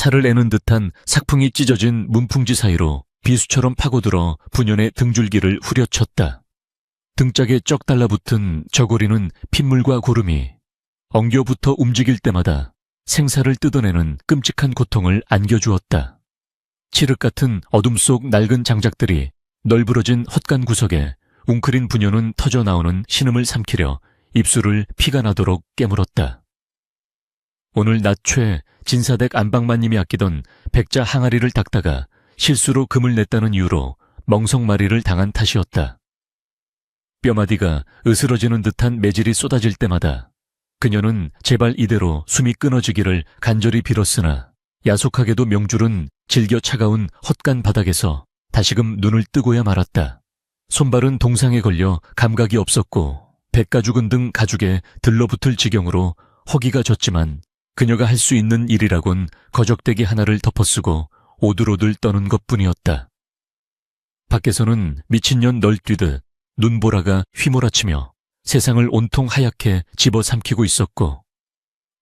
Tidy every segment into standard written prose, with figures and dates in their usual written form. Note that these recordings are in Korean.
살을 내는 듯한 삭풍이 찢어진 문풍지 사이로 비수처럼 파고들어 분연의 등줄기를 후려쳤다. 등짝에 쩍 달라붙은 저고리는 핏물과 고름이 엉겨붙어 움직일 때마다 생사를 뜯어내는 끔찍한 고통을 안겨주었다. 칠흑 같은 어둠 속 낡은 장작들이 널브러진 헛간 구석에 웅크린 분연은 터져나오는 신음을 삼키려 입술을 피가 나도록 깨물었다. 오늘 낮최 진사댁 안방마님이 아끼던 백자 항아리를 닦다가 실수로 금을 냈다는 이유로 멍석마리를 당한 탓이었다. 뼈마디가 으스러지는 듯한 매질이 쏟아질 때마다 그녀는 제발 이대로 숨이 끊어지기를 간절히 빌었으나 야속하게도 명줄은 질겨 차가운 헛간 바닥에서 다시금 눈을 뜨고야 말았다. 손발은 동상에 걸려 감각이 없었고 백가죽은 등 가죽에 들러붙을 지경으로 허기가 졌지만 그녀가 할 수 있는 일이라곤 거적대기 하나를 덮어쓰고 오들오들 떠는 것뿐이었다. 밖에서는 미친년 널뛰듯 눈보라가 휘몰아치며 세상을 온통 하얗게 집어삼키고 있었고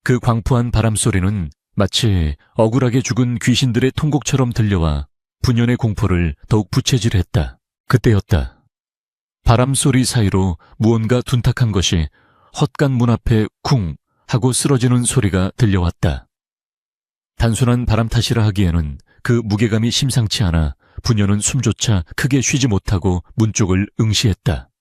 그 광포한 바람소리는 마치 억울하게 죽은 귀신들의 통곡처럼 들려와 분연의 공포를 더욱 부채질했다. 그때였다. 바람소리 사이로 무언가 둔탁한 것이 헛간 문 앞에 쿵 하고 쓰러지는 소리가 들려왔다. 단순한 바람 탓이라 하기에는 그 무게감이 심상치 않아 분연은 숨조차 크게 쉬지 못하고 문 쪽을 응시했다.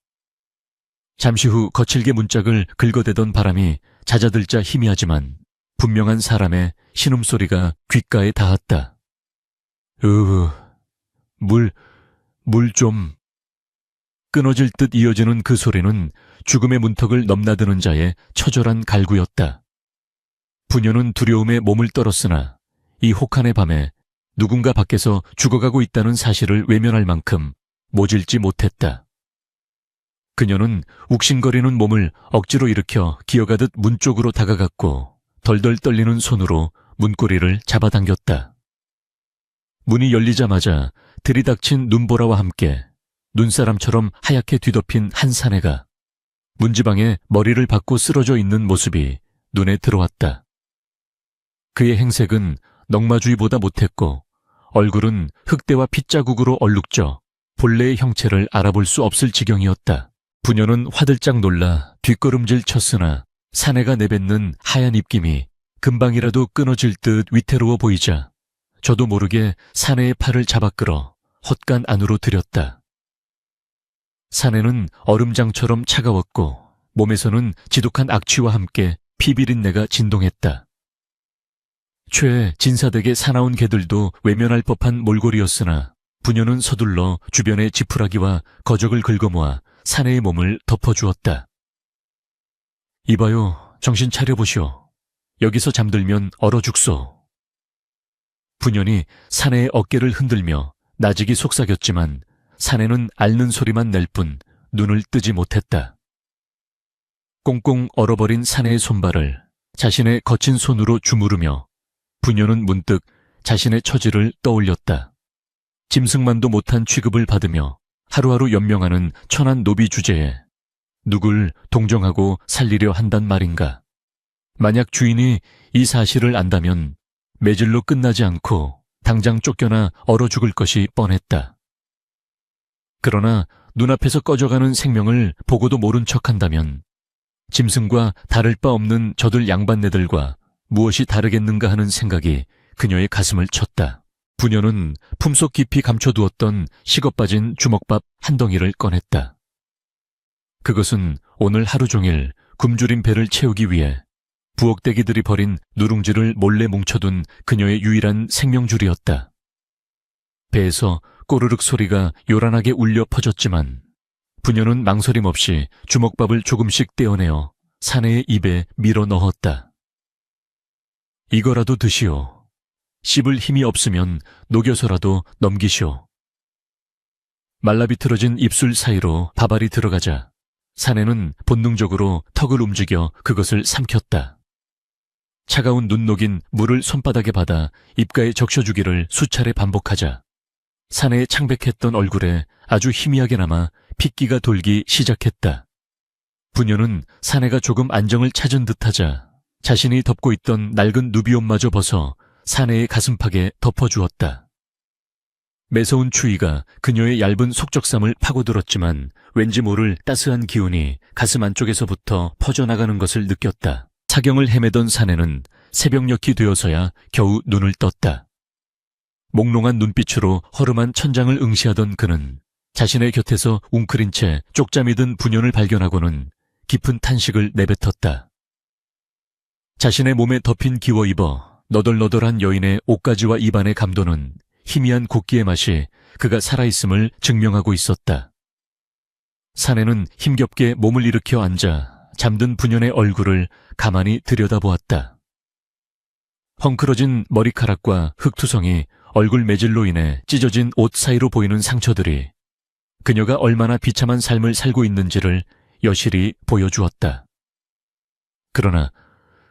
잠시 후 거칠게 문짝을 긁어대던 바람이 잦아들자 희미하지만 분명한 사람의 신음소리가 귓가에 닿았다. 물 좀. 끊어질 듯 이어지는 그 소리는 죽음의 문턱을 넘나드는 자의 처절한 갈구였다. 분연은 두려움에 몸을 떨었으나 이 혹한의 밤에 누군가 밖에서 죽어가고 있다는 사실을 외면할 만큼 모질지 못했다. 그녀는 욱신거리는 몸을 억지로 일으켜 기어가듯 문 쪽으로 다가갔고 덜덜 떨리는 손으로 문고리를 잡아당겼다. 문이 열리자마자 들이닥친 눈보라와 함께 눈사람처럼 하얗게 뒤덮인 한 사내가 문지방에 머리를 박고 쓰러져 있는 모습이 눈에 들어왔다. 그의 행색은 넝마주의보다 못했고 얼굴은 흙대와 핏자국으로 얼룩져 본래의 형체를 알아볼 수 없을 지경이었다. 부녀는 화들짝 놀라 뒷걸음질 쳤으나 사내가 내뱉는 하얀 입김이 금방이라도 끊어질 듯 위태로워 보이자 저도 모르게 사내의 팔을 잡아 끌어 헛간 안으로 들였다. 사내는 얼음장처럼 차가웠고 몸에서는 지독한 악취와 함께 피비린내가 진동했다. 최 진사댁의 사나운 개들도 외면할 법한 몰골이었으나 부녀는 서둘러 주변의 지푸라기와 거적을 긁어모아 사내의 몸을 덮어주었다. 이봐요, 정신 차려보시오. 여기서 잠들면 얼어 죽소. 부녀는 사내의 어깨를 흔들며 나직이 속삭였지만 사내는 앓는 소리만 낼 뿐 눈을 뜨지 못했다. 꽁꽁 얼어버린 사내의 손발을 자신의 거친 손으로 주무르며 부녀는 문득 자신의 처지를 떠올렸다. 짐승만도 못한 취급을 받으며 하루하루 연명하는 천한 노비 주제에 누굴 동정하고 살리려 한단 말인가. 만약 주인이 이 사실을 안다면 매질로 끝나지 않고 당장 쫓겨나 얼어 죽을 것이 뻔했다. 그러나 눈앞에서 꺼져가는 생명을 보고도 모른 척한다면 짐승과 다를 바 없는 저들 양반네들과 무엇이 다르겠는가 하는 생각이 그녀의 가슴을 쳤다. 부녀는 품속 깊이 감춰두었던 식어빠진 주먹밥 한 덩이를 꺼냈다. 그것은 오늘 하루 종일 굶주린 배를 채우기 위해 부엌대기들이 버린 누룽지를 몰래 뭉쳐둔 그녀의 유일한 생명줄이었다. 배에서 꼬르륵 소리가 요란하게 울려 퍼졌지만 부녀는 망설임 없이 주먹밥을 조금씩 떼어내어 사내의 입에 밀어 넣었다. 이거라도 드시오. 씹을 힘이 없으면 녹여서라도 넘기시오. 말라비틀어진 입술 사이로 밥알이 들어가자 사내는 본능적으로 턱을 움직여 그것을 삼켰다. 차가운 눈 녹인 물을 손바닥에 받아 입가에 적셔주기를 수차례 반복하자 사내의 창백했던 얼굴에 아주 희미하게나마 핏기가 돌기 시작했다. 부녀는 사내가 조금 안정을 찾은 듯하자 자신이 덮고 있던 낡은 누비옷마저 벗어 사내의 가슴팍에 덮어주었다. 매서운 추위가 그녀의 얇은 속적삼을 파고들었지만 왠지 모를 따스한 기운이 가슴 안쪽에서부터 퍼져나가는 것을 느꼈다. 사경을 헤매던 사내는 새벽녘이 되어서야 겨우 눈을 떴다. 몽롱한 눈빛으로 허름한 천장을 응시하던 그는 자신의 곁에서 웅크린 채 쪽잠이 든 부녀를 발견하고는 깊은 탄식을 내뱉었다. 자신의 몸에 덮인 기워 입어 너덜너덜한 여인의 옷가지와 입안의 감도는 희미한 곡기의 맛이 그가 살아있음을 증명하고 있었다. 사내는 힘겹게 몸을 일으켜 앉아 잠든 부녀의 얼굴을 가만히 들여다보았다. 헝클어진 머리카락과 흙투성이 얼굴 매질로 인해 찢어진 옷 사이로 보이는 상처들이 그녀가 얼마나 비참한 삶을 살고 있는지를 여실히 보여주었다. 그러나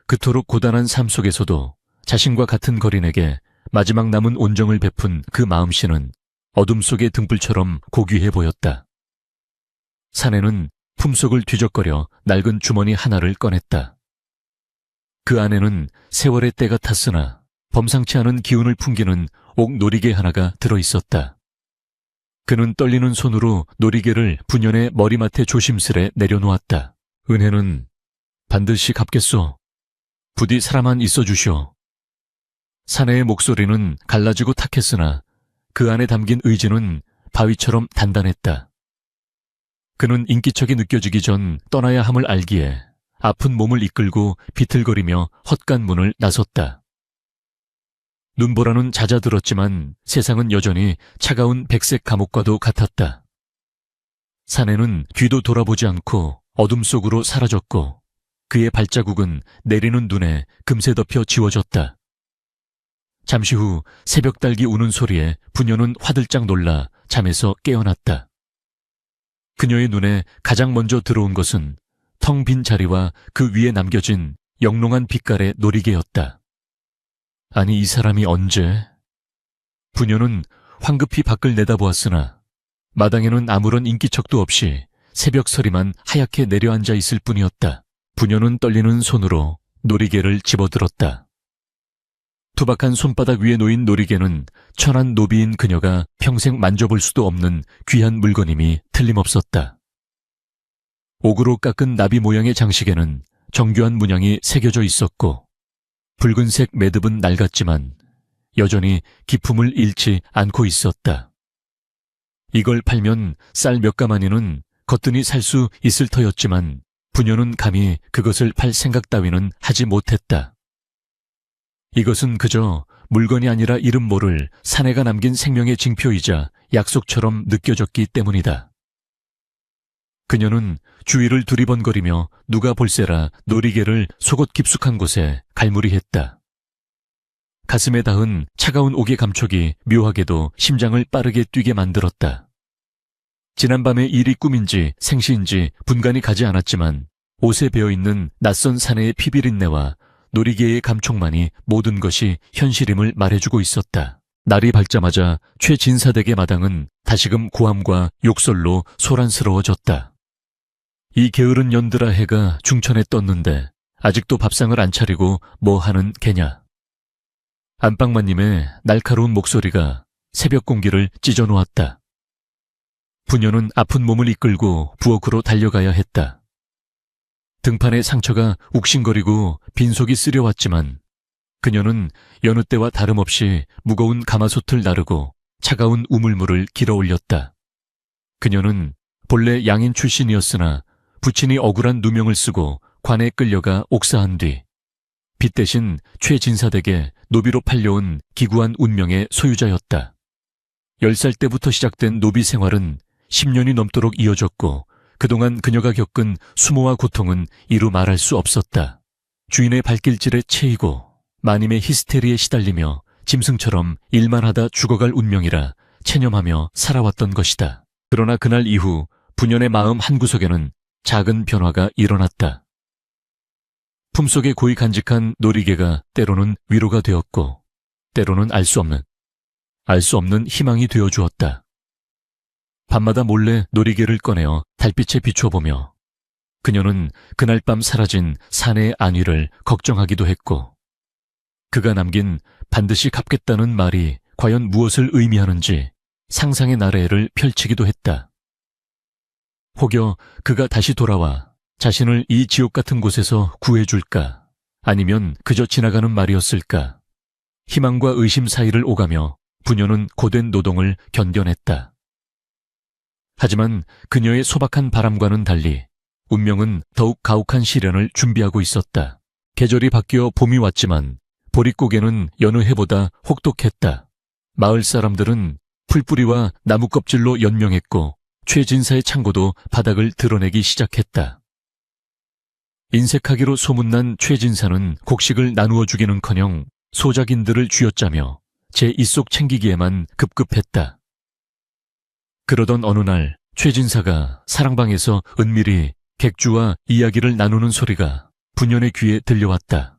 그토록 고단한 삶 속에서도 자신과 같은 거린에게 마지막 남은 온정을 베푼 그 마음씨는 어둠 속의 등불처럼 고귀해 보였다. 사내는 품속을 뒤적거려 낡은 주머니 하나를 꺼냈다. 그 안에는 세월의 때가 탔으나 범상치 않은 기운을 풍기는 옥 놀이개 하나가 들어있었다. 그는 떨리는 손으로 놀이개를 부녀의 머리맡에 조심스레 내려놓았다. 은혜는 반드시 갚겠소. 부디 사람만 있어 주시오. 사내의 목소리는 갈라지고 탁했으나 그 안에 담긴 의지는 바위처럼 단단했다. 그는 인기척이 느껴지기 전 떠나야 함을 알기에 아픈 몸을 이끌고 비틀거리며 헛간 문을 나섰다. 눈보라는 잦아들었지만 세상은 여전히 차가운 백색 감옥과도 같았다. 사내는 뒤도 돌아보지 않고 어둠 속으로 사라졌고 그의 발자국은 내리는 눈에 금세 덮여 지워졌다. 잠시 후 새벽달기 우는 소리에 부녀는 화들짝 놀라 잠에서 깨어났다. 그녀의 눈에 가장 먼저 들어온 것은 텅 빈 자리와 그 위에 남겨진 영롱한 빛깔의 놀이개였다. 아니, 이 사람이 언제? 부녀는 황급히 밖을 내다보았으나 마당에는 아무런 인기척도 없이 새벽 서리만 하얗게 내려앉아 있을 뿐이었다. 부녀는 떨리는 손으로 놀이개를 집어들었다. 투박한 손바닥 위에 놓인 놀이개는 천한 노비인 그녀가 평생 만져볼 수도 없는 귀한 물건임이 틀림없었다. 옥으로 깎은 나비 모양의 장식에는 정교한 문양이 새겨져 있었고 붉은색 매듭은 낡았지만 여전히 기품을 잃지 않고 있었다. 이걸 팔면 쌀 몇 가마니는 거뜬히 살 수 있을 터였지만 부녀는 감히 그것을 팔 생각 따위는 하지 못했다. 이것은 그저 물건이 아니라 이름 모를 사내가 남긴 생명의 징표이자 약속처럼 느껴졌기 때문이다. 그녀는 주위를 두리번거리며 누가 볼세라 놀이개를 속옷 깊숙한 곳에 갈무리했다. 가슴에 닿은 차가운 옥의 감촉이 묘하게도 심장을 빠르게 뛰게 만들었다. 지난밤의 일이 꿈인지 생시인지 분간이 가지 않았지만 옷에 배어있는 낯선 사내의 피비린내와 놀이개의 감촉만이 모든 것이 현실임을 말해주고 있었다. 날이 밝자마자 최진사댁의 마당은 다시금 고함과 욕설로 소란스러워졌다. 이 게으른 연들아 해가 중천에 떴는데 아직도 밥상을 안 차리고 뭐 하는 개냐. 안방마님의 날카로운 목소리가 새벽 공기를 찢어놓았다. 부녀는 아픈 몸을 이끌고 부엌으로 달려가야 했다. 등판의 상처가 욱신거리고 빈속이 쓰려왔지만 그녀는 여느 때와 다름없이 무거운 가마솥을 나르고 차가운 우물물을 길어 올렸다. 그녀는 본래 양인 출신이었으나 부친이 억울한 누명을 쓰고 관에 끌려가 옥사한 뒤 빚 대신 최진사댁에 노비로 팔려온 기구한 운명의 소유자였다. 10살 때부터 시작된 노비 생활은 10년이 넘도록 이어졌고 그동안 그녀가 겪은 수모와 고통은 이루 말할 수 없었다. 주인의 발길질에 채이고 마님의 히스테리에 시달리며 짐승처럼 일만 하다 죽어갈 운명이라 체념하며 살아왔던 것이다. 그러나 그날 이후 부녀의 마음 한구석에는 작은 변화가 일어났다. 품속에 고이 간직한 놀이개가 때로는 위로가 되었고 때로는 알 수 없는 희망이 되어주었다. 밤마다 몰래 놀이개를 꺼내어 달빛에 비춰보며 그녀는 그날 밤 사라진 사내의 안위를 걱정하기도 했고 그가 남긴 반드시 갚겠다는 말이 과연 무엇을 의미하는지 상상의 나래를 펼치기도 했다. 혹여 그가 다시 돌아와 자신을 이 지옥 같은 곳에서 구해줄까? 아니면 그저 지나가는 말이었을까? 희망과 의심 사이를 오가며 부녀는 고된 노동을 견뎌냈다. 하지만 그녀의 소박한 바람과는 달리 운명은 더욱 가혹한 시련을 준비하고 있었다. 계절이 바뀌어 봄이 왔지만 보릿고개는 여느 해보다 혹독했다. 마을 사람들은 풀뿌리와 나무 껍질로 연명했고 최진사의 창고도 바닥을 드러내기 시작했다. 인색하기로 소문난 최진사는 곡식을 나누어 주기는커녕 소작인들을 쥐어짜며 제 입속 챙기기에만 급급했다. 그러던 어느 날 최진사가 사랑방에서 은밀히 객주와 이야기를 나누는 소리가 부년의 귀에 들려왔다.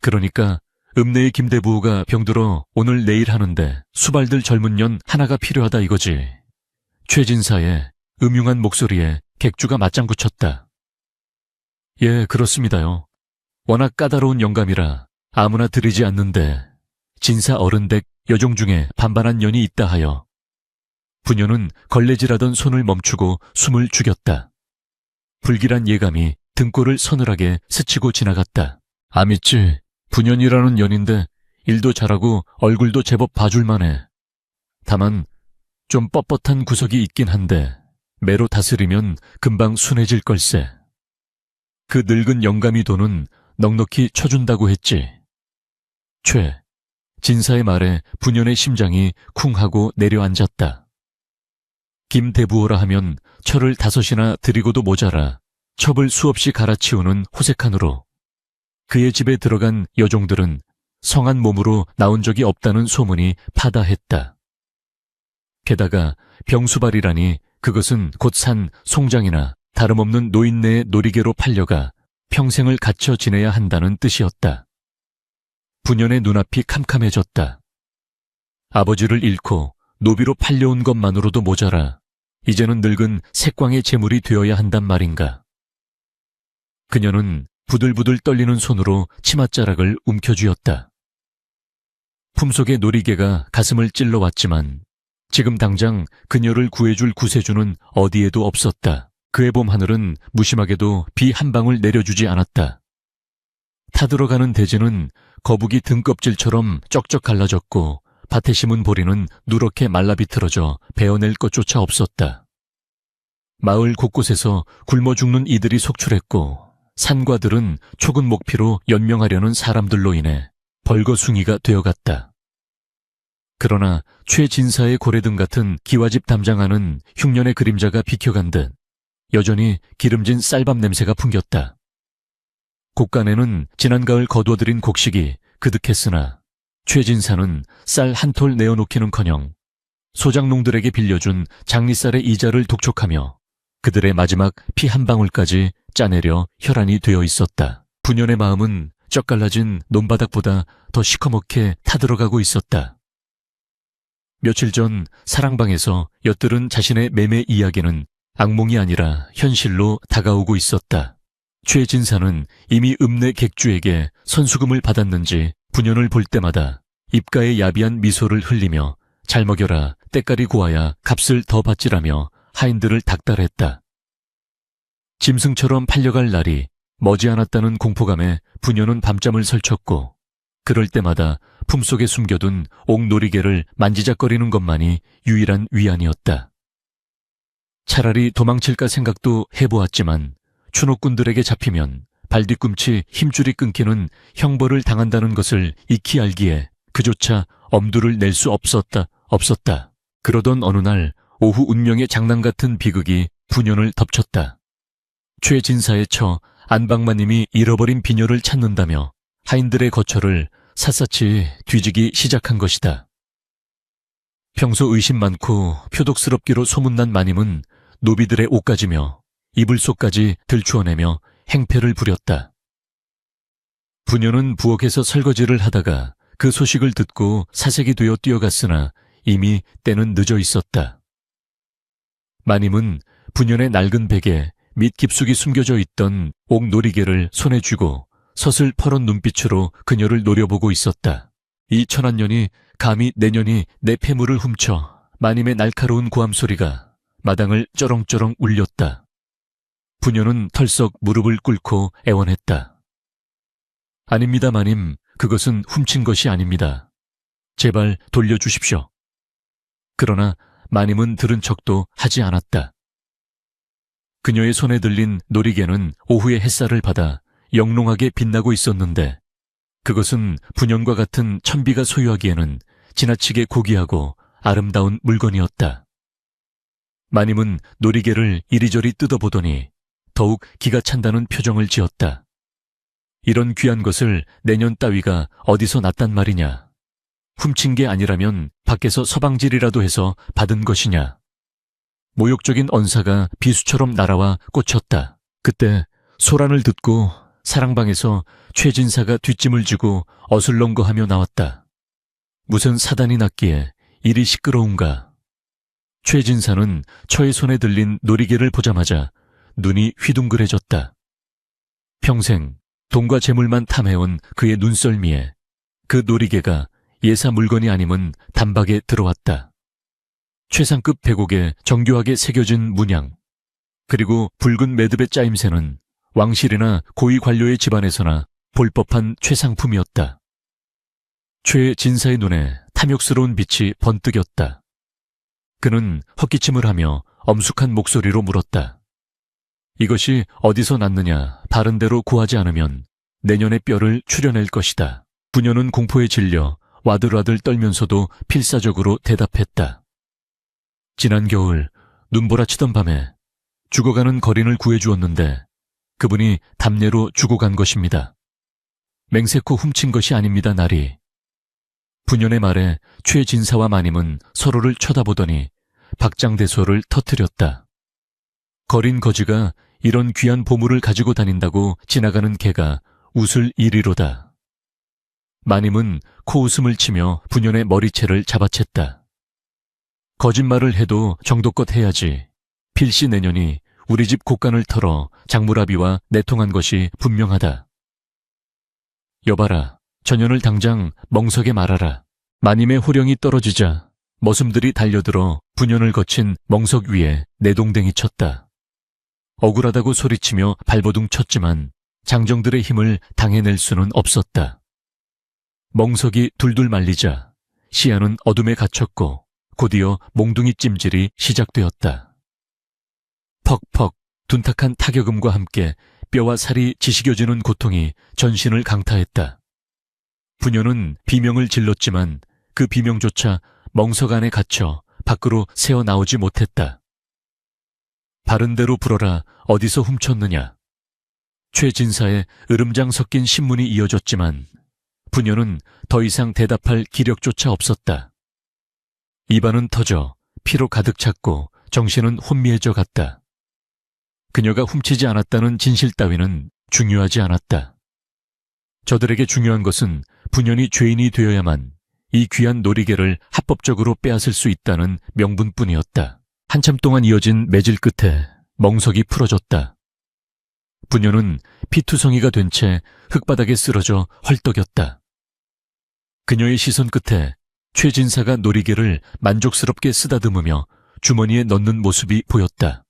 그러니까 읍내의 김대부호가 병들어 오늘 내일 하는데 수발들 젊은 년 하나가 필요하다 이거지. 최진사의 음흉한 목소리에 객주가 맞장구 쳤다. 예, 그렇습니다요. 워낙 까다로운 영감이라 아무나 들이지 않는데 진사 어른댁 여종 중에 반반한 년이 있다 하여 부녀는 걸레질하던 손을 멈추고 숨을 죽였다. 불길한 예감이 등골을 서늘하게 스치고 지나갔다. 아 믿지, 부년이라는 년인데 일도 잘하고 얼굴도 제법 봐줄만해. 다만 좀 뻣뻣한 구석이 있긴 한데 매로 다스리면 금방 순해질 걸세. 그 늙은 영감이 돈은 넉넉히 쳐준다고 했지. 진사의 말에 부년의 심장이 쿵하고 내려앉았다. 김대부호라 하면 철을 5이나 들이고도 모자라 첩을 수없이 갈아치우는 호색한으로 그의 집에 들어간 여종들은 성한 몸으로 나온 적이 없다는 소문이 파다했다. 게다가 병수발이라니 그것은 곧 산 송장이나 다름없는 노인네의 놀이개로 팔려가 평생을 갇혀 지내야 한다는 뜻이었다. 부년의 눈앞이 캄캄해졌다. 아버지를 잃고 노비로 팔려온 것만으로도 모자라 이제는 늙은 색광의 재물이 되어야 한단 말인가. 그녀는 부들부들 떨리는 손으로 치맛자락을 움켜쥐었다. 품속의 놀이개가 가슴을 찔러왔지만 지금 당장 그녀를 구해줄 구세주는 어디에도 없었다. 그의 봄 하늘은 무심하게도 비 한 방울 내려주지 않았다. 타들어가는 대지는 거북이 등껍질처럼 쩍쩍 갈라졌고 밭에 심은 보리는 누렇게 말라비틀어져 베어낼 것조차 없었다. 마을 곳곳에서 굶어 죽는 이들이 속출했고 산과들은 초근 목피로 연명하려는 사람들로 인해 벌거숭이가 되어갔다. 그러나 최진사의 고래등 같은 기와집 담장하는 흉년의 그림자가 비켜간 듯 여전히 기름진 쌀밥 냄새가 풍겼다. 곳간에는 지난 가을 거두어들인 곡식이 그득했으나 최진사는 쌀 한 톨 내어놓기는커녕 소장농들에게 빌려준 장리쌀의 이자를 독촉하며 그들의 마지막 피 한 방울까지 짜내려 혈안이 되어 있었다. 부년의 마음은 쩍갈라진 논바닥보다 더 시커멓게 타들어가고 있었다. 며칠 전 사랑방에서 엿들은 자신의 매매 이야기는 악몽이 아니라 현실로 다가오고 있었다. 최진사는 이미 읍내 객주에게 선수금을 받았는지 부년을 볼 때마다 입가에 야비한 미소를 흘리며 잘 먹여라 때깔이 고와야 값을 더 받지라며 하인들을 닥달했다. 짐승처럼 팔려갈 날이 머지않았다는 공포감에 부녀는 밤잠을 설쳤고 그럴 때마다 품속에 숨겨둔 옥놀이개를 만지작거리는 것만이 유일한 위안이었다. 차라리 도망칠까 생각도 해보았지만 추노꾼들에게 잡히면 발뒤꿈치 힘줄이 끊기는 형벌을 당한다는 것을 익히 알기에 그조차 엄두를 낼 수 없었다. 그러던 어느 날 오후 운명의 장난 같은 비극이 부년을 덮쳤다. 최진사의 처 안방마님이 잃어버린 비녀를 찾는다며 하인들의 거처를 샅샅이 뒤지기 시작한 것이다. 평소 의심 많고 표독스럽기로 소문난 마님은 노비들의 옷가지며 이불 속까지 들추어내며 행패를 부렸다. 부녀는 부엌에서 설거지를 하다가 그 소식을 듣고 사색이 되어 뛰어갔으나 이미 때는 늦어 있었다. 마님은 부년의 낡은 베개 밑 깊숙이 숨겨져 있던 옥놀이개를 손에 쥐고 서슬퍼런 눈빛으로 그녀를 노려보고 있었다. 이 천한년이 감히 내 년이 내 폐물을 훔쳐 마님의 날카로운 고함 소리가 마당을 쩌렁쩌렁 울렸다. 부녀는 털썩 무릎을 꿇고 애원했다. 아닙니다, 마님. 그것은 훔친 것이 아닙니다. 제발 돌려주십시오. 그러나 마님은 들은 척도 하지 않았다. 그녀의 손에 들린 놀이개는 오후의 햇살을 받아 영롱하게 빛나고 있었는데 그것은 분연과 같은 천비가 소유하기에는 지나치게 고귀하고 아름다운 물건이었다. 마님은 놀이개를 이리저리 뜯어보더니 더욱 기가 찬다는 표정을 지었다. 이런 귀한 것을 내년 따위가 어디서 났단 말이냐. 훔친 게 아니라면 밖에서 서방질이라도 해서 받은 것이냐. 모욕적인 언사가 비수처럼 날아와 꽂혔다. 그때 소란을 듣고 사랑방에서 최진사가 뒷짐을 지고 어슬렁거하며 나왔다. 무슨 사단이 났기에 이리 시끄러운가. 최진사는 처의 손에 들린 놀이개를 보자마자 눈이 휘둥그레졌다. 평생 돈과 재물만 탐해온 그의 눈썰미에 그 놀이개가 예사 물건이 아님은 단박에 들어왔다. 최상급 배곡에 정교하게 새겨진 문양, 그리고 붉은 매듭의 짜임새는 왕실이나 고위 관료의 집안에서나 볼 법한 최상품이었다. 최진사의 눈에 탐욕스러운 빛이 번뜩였다. 그는 헛기침을 하며 엄숙한 목소리로 물었다. 이것이 어디서 났느냐 바른 대로 구하지 않으면 내년의 뼈를 추려낼 것이다. 부녀는 공포에 질려 와들와들 떨면서도 필사적으로 대답했다. 지난 겨울 눈보라치던 밤에 죽어가는 거린을 구해주었는데 그분이 담례로 죽어간 것입니다. 맹세코 훔친 것이 아닙니다, 나리. 부년의 말에 최진사와 마님은 서로를 쳐다보더니 박장대소를 터뜨렸다. 거린 거지가 이런 귀한 보물을 가지고 다닌다고 지나가는 개가 웃을 일이로다. 마님은 코웃음을 치며 부년의 머리채를 잡아챘다. 거짓말을 해도 정도껏 해야지. 필시 내년이 우리 집 곳간을 털어 장물아비와 내통한 것이 분명하다. 여봐라, 전년을 당장 멍석에 말아라. 마님의 호령이 떨어지자 머슴들이 달려들어 분연을 거친 멍석 위에 내동댕이 쳤다. 억울하다고 소리치며 발버둥 쳤지만 장정들의 힘을 당해낼 수는 없었다. 멍석이 둘둘 말리자 시야는 어둠에 갇혔고 곧이어 몽둥이 찜질이 시작되었다. 퍽퍽 둔탁한 타격음과 함께 뼈와 살이 지식여지는 고통이 전신을 강타했다. 부녀는 비명을 질렀지만 그 비명조차 멍석 안에 갇혀 밖으로 새어나오지 못했다. 바른 대로 불어라, 어디서 훔쳤느냐. 최진사의 으름장 섞인 신문이 이어졌지만 부녀는 더 이상 대답할 기력조차 없었다. 입안은 터져 피로 가득 찼고 정신은 혼미해져 갔다. 그녀가 훔치지 않았다는 진실 따위는 중요하지 않았다. 저들에게 중요한 것은 부년이 죄인이 되어야만 이 귀한 놀이개를 합법적으로 빼앗을 수 있다는 명분뿐이었다. 한참 동안 이어진 매질 끝에 멍석이 풀어졌다. 부녀는 피투성이가 된 채 흙바닥에 쓰러져 헐떡였다. 그녀의 시선 끝에 최진사가 놀이개를 만족스럽게 쓰다듬으며 주머니에 넣는 모습이 보였다.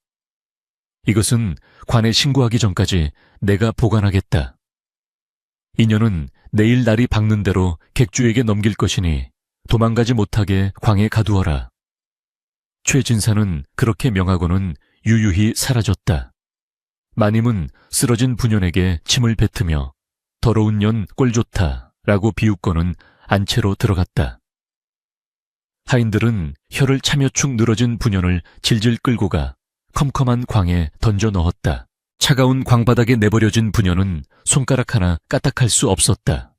이것은 관에 신고하기 전까지 내가 보관하겠다. 인연은 내일 날이 밝는 대로 객주에게 넘길 것이니 도망가지 못하게 광에 가두어라. 최진사는 그렇게 명하고는 유유히 사라졌다. 마님은 쓰러진 부년에게 침을 뱉으며 더러운 년 꼴 좋다 라고 비웃고는 안채로 들어갔다. 하인들은 혀를 차며 축 늘어진 부년을 질질 끌고 가 컴컴한 광에 던져 넣었다. 차가운 광바닥에 내버려진 부년은 손가락 하나 까딱할 수 없었다.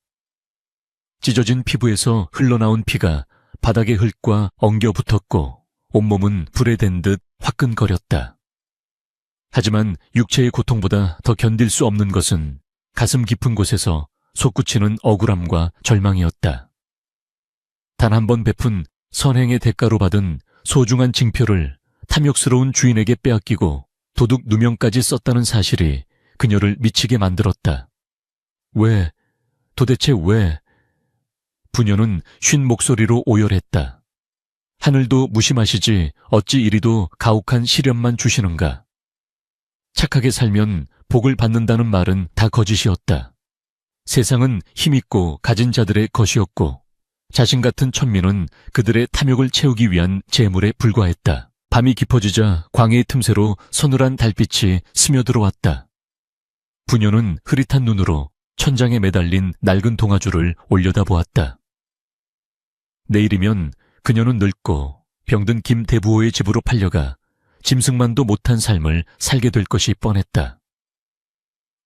찢어진 피부에서 흘러나온 피가 바닥의 흙과 엉겨 붙었고 온몸은 불에 댄 듯 화끈거렸다. 하지만 육체의 고통보다 더 견딜 수 없는 것은 가슴 깊은 곳에서 솟구치는 억울함과 절망이었다. 단 한 번 베푼 선행의 대가로 받은 소중한 징표를 탐욕스러운 주인에게 빼앗기고 도둑 누명까지 썼다는 사실이 그녀를 미치게 만들었다. 왜? 도대체 왜? 부녀는 쉰 목소리로 오열했다. 하늘도 무심하시지 어찌 이리도 가혹한 시련만 주시는가. 착하게 살면 복을 받는다는 말은 다 거짓이었다. 세상은 힘있고 가진 자들의 것이었고 자신 같은 천민은 그들의 탐욕을 채우기 위한 재물에 불과했다. 밤이 깊어지자 광해의 틈새로 서늘한 달빛이 스며들어왔다. 부녀는 흐릿한 눈으로 천장에 매달린 낡은 동아줄을 올려다보았다. 내일이면 그녀는 늙고 병든 김 대부호의 집으로 팔려가 짐승만도 못한 삶을 살게 될 것이 뻔했다.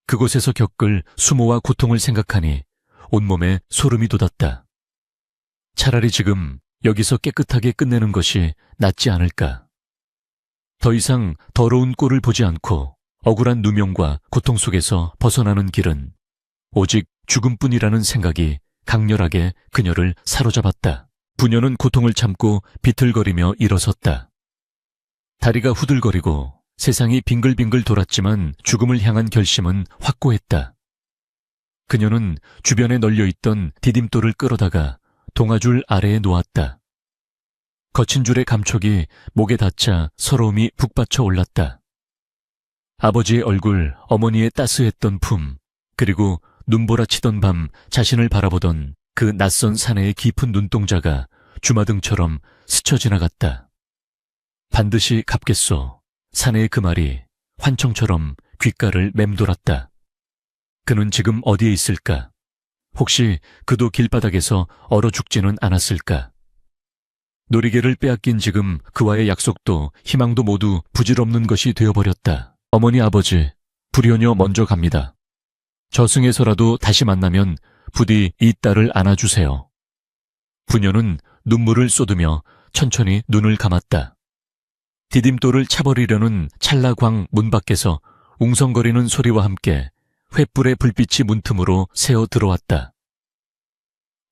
그곳에서 겪을 수모와 고통을 생각하니 온몸에 소름이 돋았다. 차라리 지금 여기서 깨끗하게 끝내는 것이 낫지 않을까. 더 이상 더러운 꼴을 보지 않고 억울한 누명과 고통 속에서 벗어나는 길은 오직 죽음뿐이라는 생각이 강렬하게 그녀를 사로잡았다. 부녀는 고통을 참고 비틀거리며 일어섰다. 다리가 후들거리고 세상이 빙글빙글 돌았지만 죽음을 향한 결심은 확고했다. 그녀는 주변에 널려있던 디딤돌을 끌어다가 동아줄 아래에 놓았다. 거친 줄의 감촉이 목에 닿자 서러움이 북받쳐 올랐다. 아버지의 얼굴, 어머니의 따스했던 품, 그리고 눈보라치던 밤 자신을 바라보던 그 낯선 사내의 깊은 눈동자가 주마등처럼 스쳐 지나갔다. 반드시 갚겠소. 사내의 그 말이 환청처럼 귓가를 맴돌았다. 그는 지금 어디에 있을까? 혹시 그도 길바닥에서 얼어 죽지는 않았을까? 놀이개를 빼앗긴 지금 그와의 약속도 희망도 모두 부질없는 것이 되어버렸다. 어머니 아버지, 불효녀 먼저 갑니다. 저승에서라도 다시 만나면 부디 이 딸을 안아주세요. 부녀는 눈물을 쏟으며 천천히 눈을 감았다. 디딤돌을 차버리려는 찰나광 문 밖에서 웅성거리는 소리와 함께 횃불의 불빛이 문틈으로 새어 들어왔다.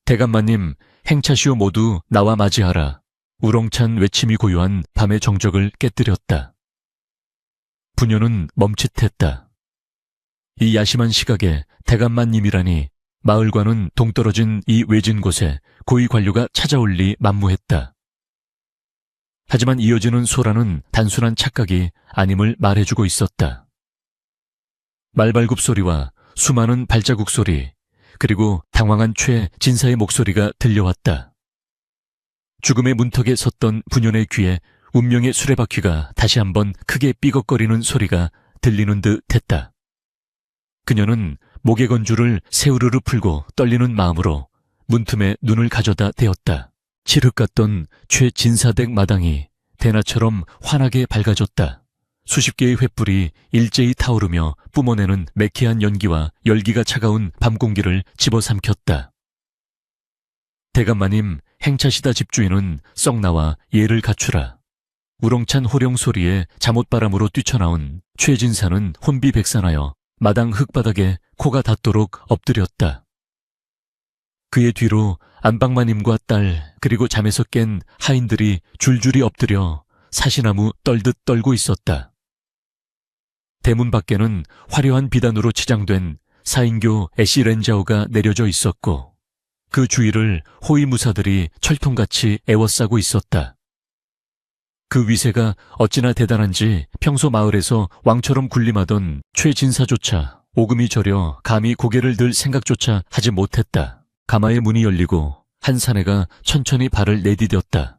대감마님, 행차시오 모두 나와 맞이하라. 우렁찬 외침이 고요한 밤의 정적을 깨뜨렸다. 부녀는 멈칫했다. 이 야심한 시각에 대감마님이라니 마을과는 동떨어진 이 외진 곳에 고위 관료가 찾아올 리 만무했다. 하지만 이어지는 소라는 단순한 착각이 아님을 말해주고 있었다. 말발굽 소리와 수많은 발자국 소리, 그리고 당황한 최 진사의 목소리가 들려왔다. 죽음의 문턱에 섰던 부녀의 귀에 운명의 수레바퀴가 다시 한번 크게 삐걱거리는 소리가 들리는 듯 했다. 그녀는 목에 건 줄을 세우르르 풀고 떨리는 마음으로 문틈에 눈을 가져다 대었다. 칠흑 같던 최 진사댁 마당이 대나처럼 환하게 밝아졌다. 수십 개의 횃불이 일제히 타오르며 뿜어내는 매캐한 연기와 열기가 차가운 밤 공기를 집어삼켰다. 대감마님, 행차시다 집주인은 썩 나와 예를 갖추라. 우렁찬 호령 소리에 잠옷바람으로 뛰쳐나온 최진사는 혼비백산하여 마당 흙바닥에 코가 닿도록 엎드렸다. 그의 뒤로 안방마님과 딸 그리고 잠에서 깬 하인들이 줄줄이 엎드려 사시나무 떨듯 떨고 있었다. 대문 밖에는 화려한 비단으로 치장된 4인교 애쉬렌자오가 내려져 있었고 그 주위를 호위무사들이 철통같이 에워싸고 있었다. 그 위세가 어찌나 대단한지 평소 마을에서 왕처럼 군림하던 최진사조차 오금이 저려 감히 고개를 들 생각조차 하지 못했다. 가마의 문이 열리고 한 사내가 천천히 발을 내디뎠다.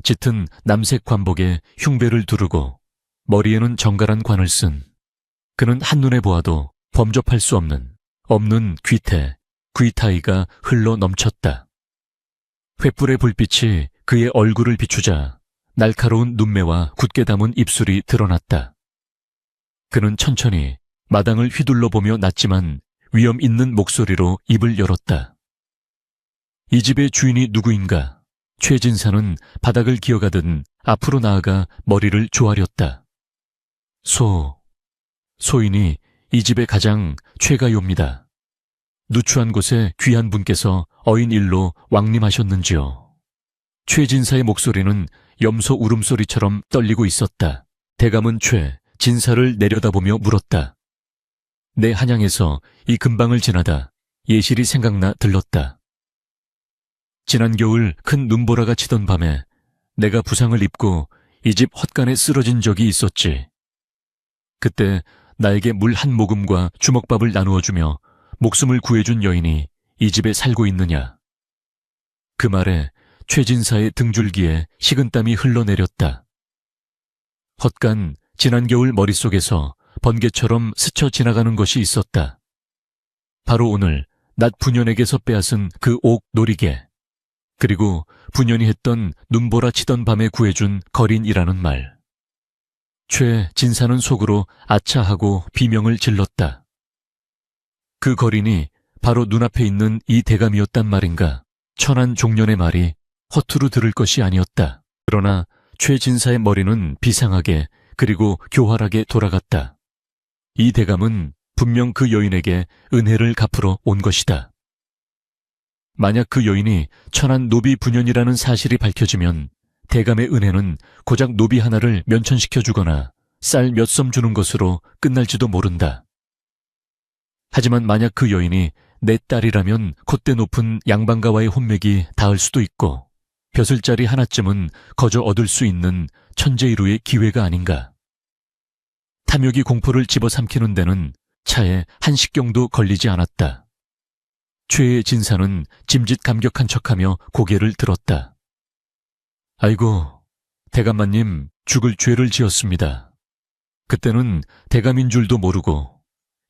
짙은 남색 관복에 흉배를 두르고 머리에는 정갈한 관을 쓴 그는 한눈에 보아도 범접할 수 없는 귀태, 귀타이가 흘러 넘쳤다. 횃불의 불빛이 그의 얼굴을 비추자 날카로운 눈매와 굳게 담은 입술이 드러났다. 그는 천천히 마당을 휘둘러 보며 낮지만 위험 있는 목소리로 입을 열었다. 이 집의 주인이 누구인가? 최진사는 바닥을 기어가듯 앞으로 나아가 머리를 조아렸다. 소인이 이 집의 가장 최가요입니다. 누추한 곳에 귀한 분께서 어인 일로 왕림하셨는지요. 최진사의 목소리는 염소 울음소리처럼 떨리고 있었다. 대감은 진사를 내려다보며 물었다. 내 한양에서 이 근방을 지나다 예실이 생각나 들렀다. 지난 겨울 큰 눈보라가 치던 밤에 내가 부상을 입고 이 집 헛간에 쓰러진 적이 있었지. 그때 나에게 물 한 모금과 주먹밥을 나누어주며 목숨을 구해준 여인이 이 집에 살고 있느냐. 그 말에 최진사의 등줄기에 식은땀이 흘러내렸다. 헛간 지난 겨울 머릿속에서 번개처럼 스쳐 지나가는 것이 있었다. 바로 오늘 낮 분연에게서 빼앗은 그 옥 놀이개, 그리고 분연이 했던 눈보라 치던 밤에 구해준 거린이라는 말. 최진사는 속으로 아차하고 비명을 질렀다. 그 거린이 바로 눈앞에 있는 이 대감이었단 말인가. 천한 종년의 말이 허투루 들을 것이 아니었다. 그러나 최진사의 머리는 비상하게 그리고 교활하게 돌아갔다. 이 대감은 분명 그 여인에게 은혜를 갚으러 온 것이다. 만약 그 여인이 천한 노비 분연이라는 사실이 밝혀지면 대감의 은혜는 고작 노비 하나를 면천시켜주거나 쌀 몇 섬 주는 것으로 끝날지도 모른다. 하지만 만약 그 여인이 내 딸이라면 콧대 높은 양반가와의 혼맥이 닿을 수도 있고 벼슬자리 하나쯤은 거저 얻을 수 있는 천재이루의 기회가 아닌가. 탐욕이 공포를 집어삼키는 데는 차에 한 식경도 걸리지 않았다. 최의 진사는 짐짓 감격한 척하며 고개를 들었다. 아이고, 대감마님 죽을 죄를 지었습니다. 그때는 대감인 줄도 모르고.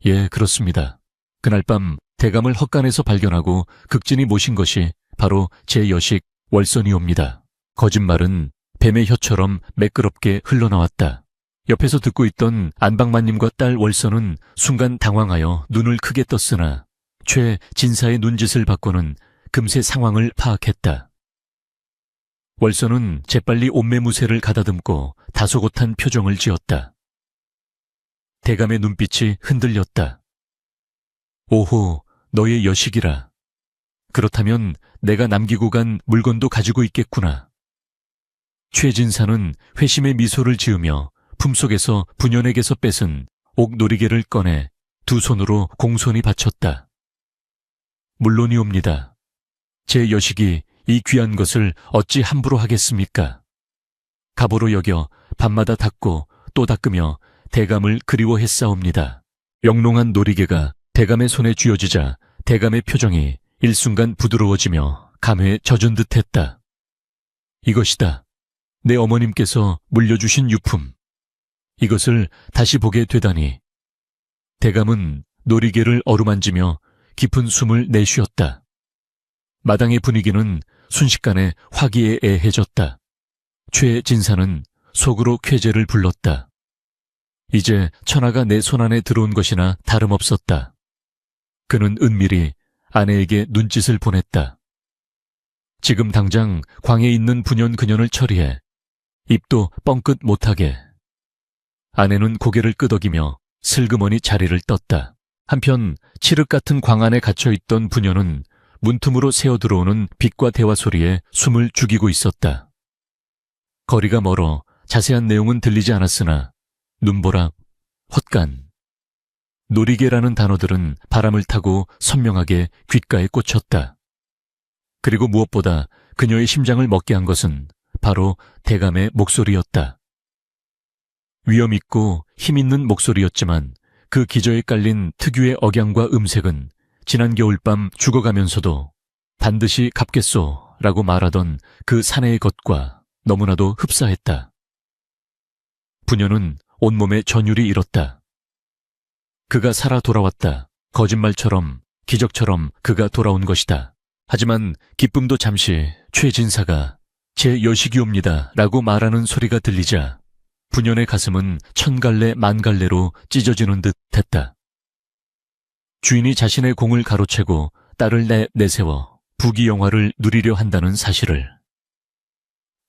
예, 그렇습니다. 그날 밤 대감을 헛간에서 발견하고 극진히 모신 것이 바로 제 여식 월선이옵니다. 거짓말은 뱀의 혀처럼 매끄럽게 흘러나왔다. 옆에서 듣고 있던 안방마님과 딸 월선은 순간 당황하여 눈을 크게 떴으나 최진사의 눈짓을 받고는 금세 상황을 파악했다. 월선은 재빨리 옷매무새를 가다듬고 다소곳한 표정을 지었다. 대감의 눈빛이 흔들렸다. 오호, 너의 여식이라. 그렇다면 내가 남기고 간 물건도 가지고 있겠구나. 최진사는 회심의 미소를 지으며 품속에서 분연에게서 뺏은 옥놀이개를 꺼내 두 손으로 공손히 바쳤다. 물론이옵니다. 제 여식이 이 귀한 것을 어찌 함부로 하겠습니까? 가보로 여겨 밤마다 닦고 또 닦으며 대감을 그리워했사옵니다. 영롱한 놀이개가 대감의 손에 쥐어지자 대감의 표정이 일순간 부드러워지며 감회에 젖은 듯했다. 이것이다. 내 어머님께서 물려주신 유품. 이것을 다시 보게 되다니. 대감은 놀이개를 어루만지며 깊은 숨을 내쉬었다. 마당의 분위기는 순식간에 화기애애해졌다. 최진사는 속으로 쾌재를 불렀다. 이제 천하가 내 손안에 들어온 것이나 다름없었다. 그는 은밀히 아내에게 눈짓을 보냈다. 지금 당장 광에 있는 분연 그년을 처리해 입도 뻥끗 못하게. 아내는 고개를 끄덕이며 슬그머니 자리를 떴다. 한편 칠흑 같은 광 안에 갇혀있던 분연은 문틈으로 새어 들어오는 빛과 대화 소리에 숨을 죽이고 있었다. 거리가 멀어 자세한 내용은 들리지 않았으나 눈보라, 헛간, 놀이개라는 단어들은 바람을 타고 선명하게 귓가에 꽂혔다. 그리고 무엇보다 그녀의 심장을 먹게 한 것은 바로 대감의 목소리였다. 위엄있고 힘있는 목소리였지만 그 기저에 깔린 특유의 억양과 음색은 지난 겨울밤 죽어가면서도 반드시 갚겠소 라고 말하던 그 사내의 것과 너무나도 흡사했다. 부녀는 온몸에 전율이 일었다. 그가 살아 돌아왔다. 거짓말처럼 기적처럼 그가 돌아온 것이다. 하지만 기쁨도 잠시 최진사가 제 여식이옵니다 라고 말하는 소리가 들리자 부년의 가슴은 천갈래 만갈래로 찢어지는 듯 했다. 주인이 자신의 공을 가로채고 딸을 내세워 부귀영화를 누리려 한다는 사실을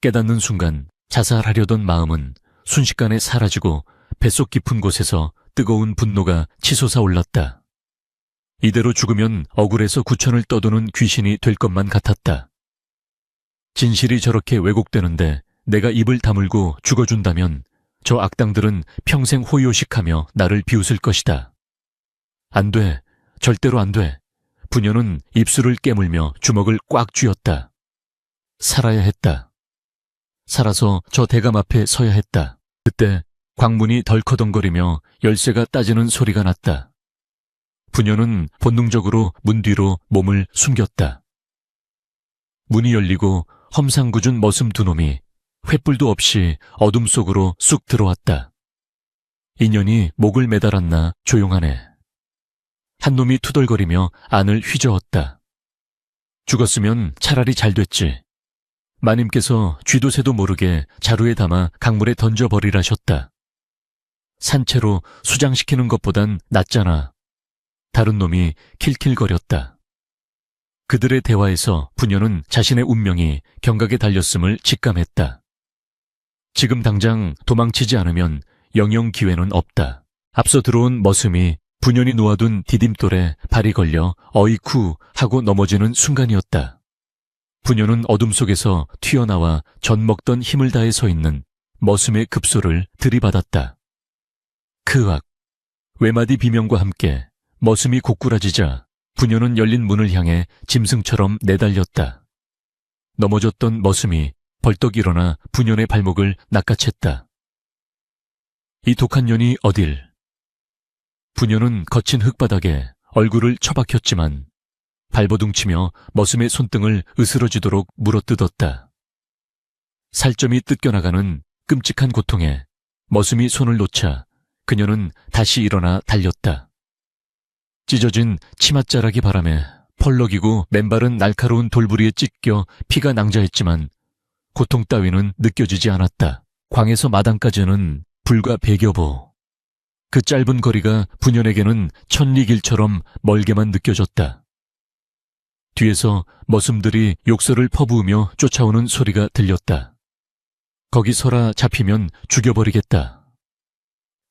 깨닫는 순간 자살하려던 마음은 순식간에 사라지고 뱃속 깊은 곳에서 뜨거운 분노가 치솟아 올랐다. 이대로 죽으면 억울해서 구천을 떠도는 귀신이 될 것만 같았다. 진실이 저렇게 왜곡되는데 내가 입을 다물고 죽어준다면 저 악당들은 평생 호요식하며 나를 비웃을 것이다. 안 돼. 절대로 안 돼. 부녀는 입술을 깨물며 주먹을 꽉 쥐었다. 살아야 했다. 살아서 저 대감 앞에 서야 했다. 그때 광문이 덜커덩거리며 열쇠가 따지는 소리가 났다. 부녀는 본능적으로 문 뒤로 몸을 숨겼다. 문이 열리고 험상궂은 머슴 두 놈이 횃불도 없이 어둠 속으로 쑥 들어왔다. 인연이 목을 매달았나 조용하네. 한 놈이 투덜거리며 안을 휘저었다. 죽었으면 차라리 잘 됐지. 마님께서 쥐도 새도 모르게 자루에 담아 강물에 던져버리라셨다. 산채로 수장시키는 것보단 낫잖아. 다른 놈이 킬킬거렸다. 그들의 대화에서 부녀는 자신의 운명이 경각에 달렸음을 직감했다. 지금 당장 도망치지 않으면 영영 기회는 없다. 앞서 들어온 머슴이 부녀이 놓아둔 디딤돌에 발이 걸려 어이쿠 하고 넘어지는 순간이었다. 부녀는 어둠 속에서 튀어나와 젖먹던 힘을 다해 서 있는 머슴의 급소를 들이받았다. 크악! 외마디 비명과 함께 머슴이 고꾸라지자 부녀는 열린 문을 향해 짐승처럼 내달렸다. 넘어졌던 머슴이 벌떡 일어나 부녀의 발목을 낚아챘다. 이 독한 년이 어딜? 부녀는 거친 흙바닥에 얼굴을 처박혔지만 발버둥치며 머슴의 손등을 으스러지도록 물어뜯었다. 살점이 뜯겨나가는 끔찍한 고통에 머슴이 손을 놓자 그녀는 다시 일어나 달렸다. 찢어진 치맛자락이 바람에 펄럭이고 맨발은 날카로운 돌부리에 찢겨 피가 낭자했지만 고통 따위는 느껴지지 않았다. 광에서 마당까지는 불과 100여 보. 그 짧은 거리가 부녀에게는 천리길처럼 멀게만 느껴졌다. 뒤에서 머슴들이 욕설을 퍼부으며 쫓아오는 소리가 들렸다. 거기 서라 잡히면 죽여버리겠다.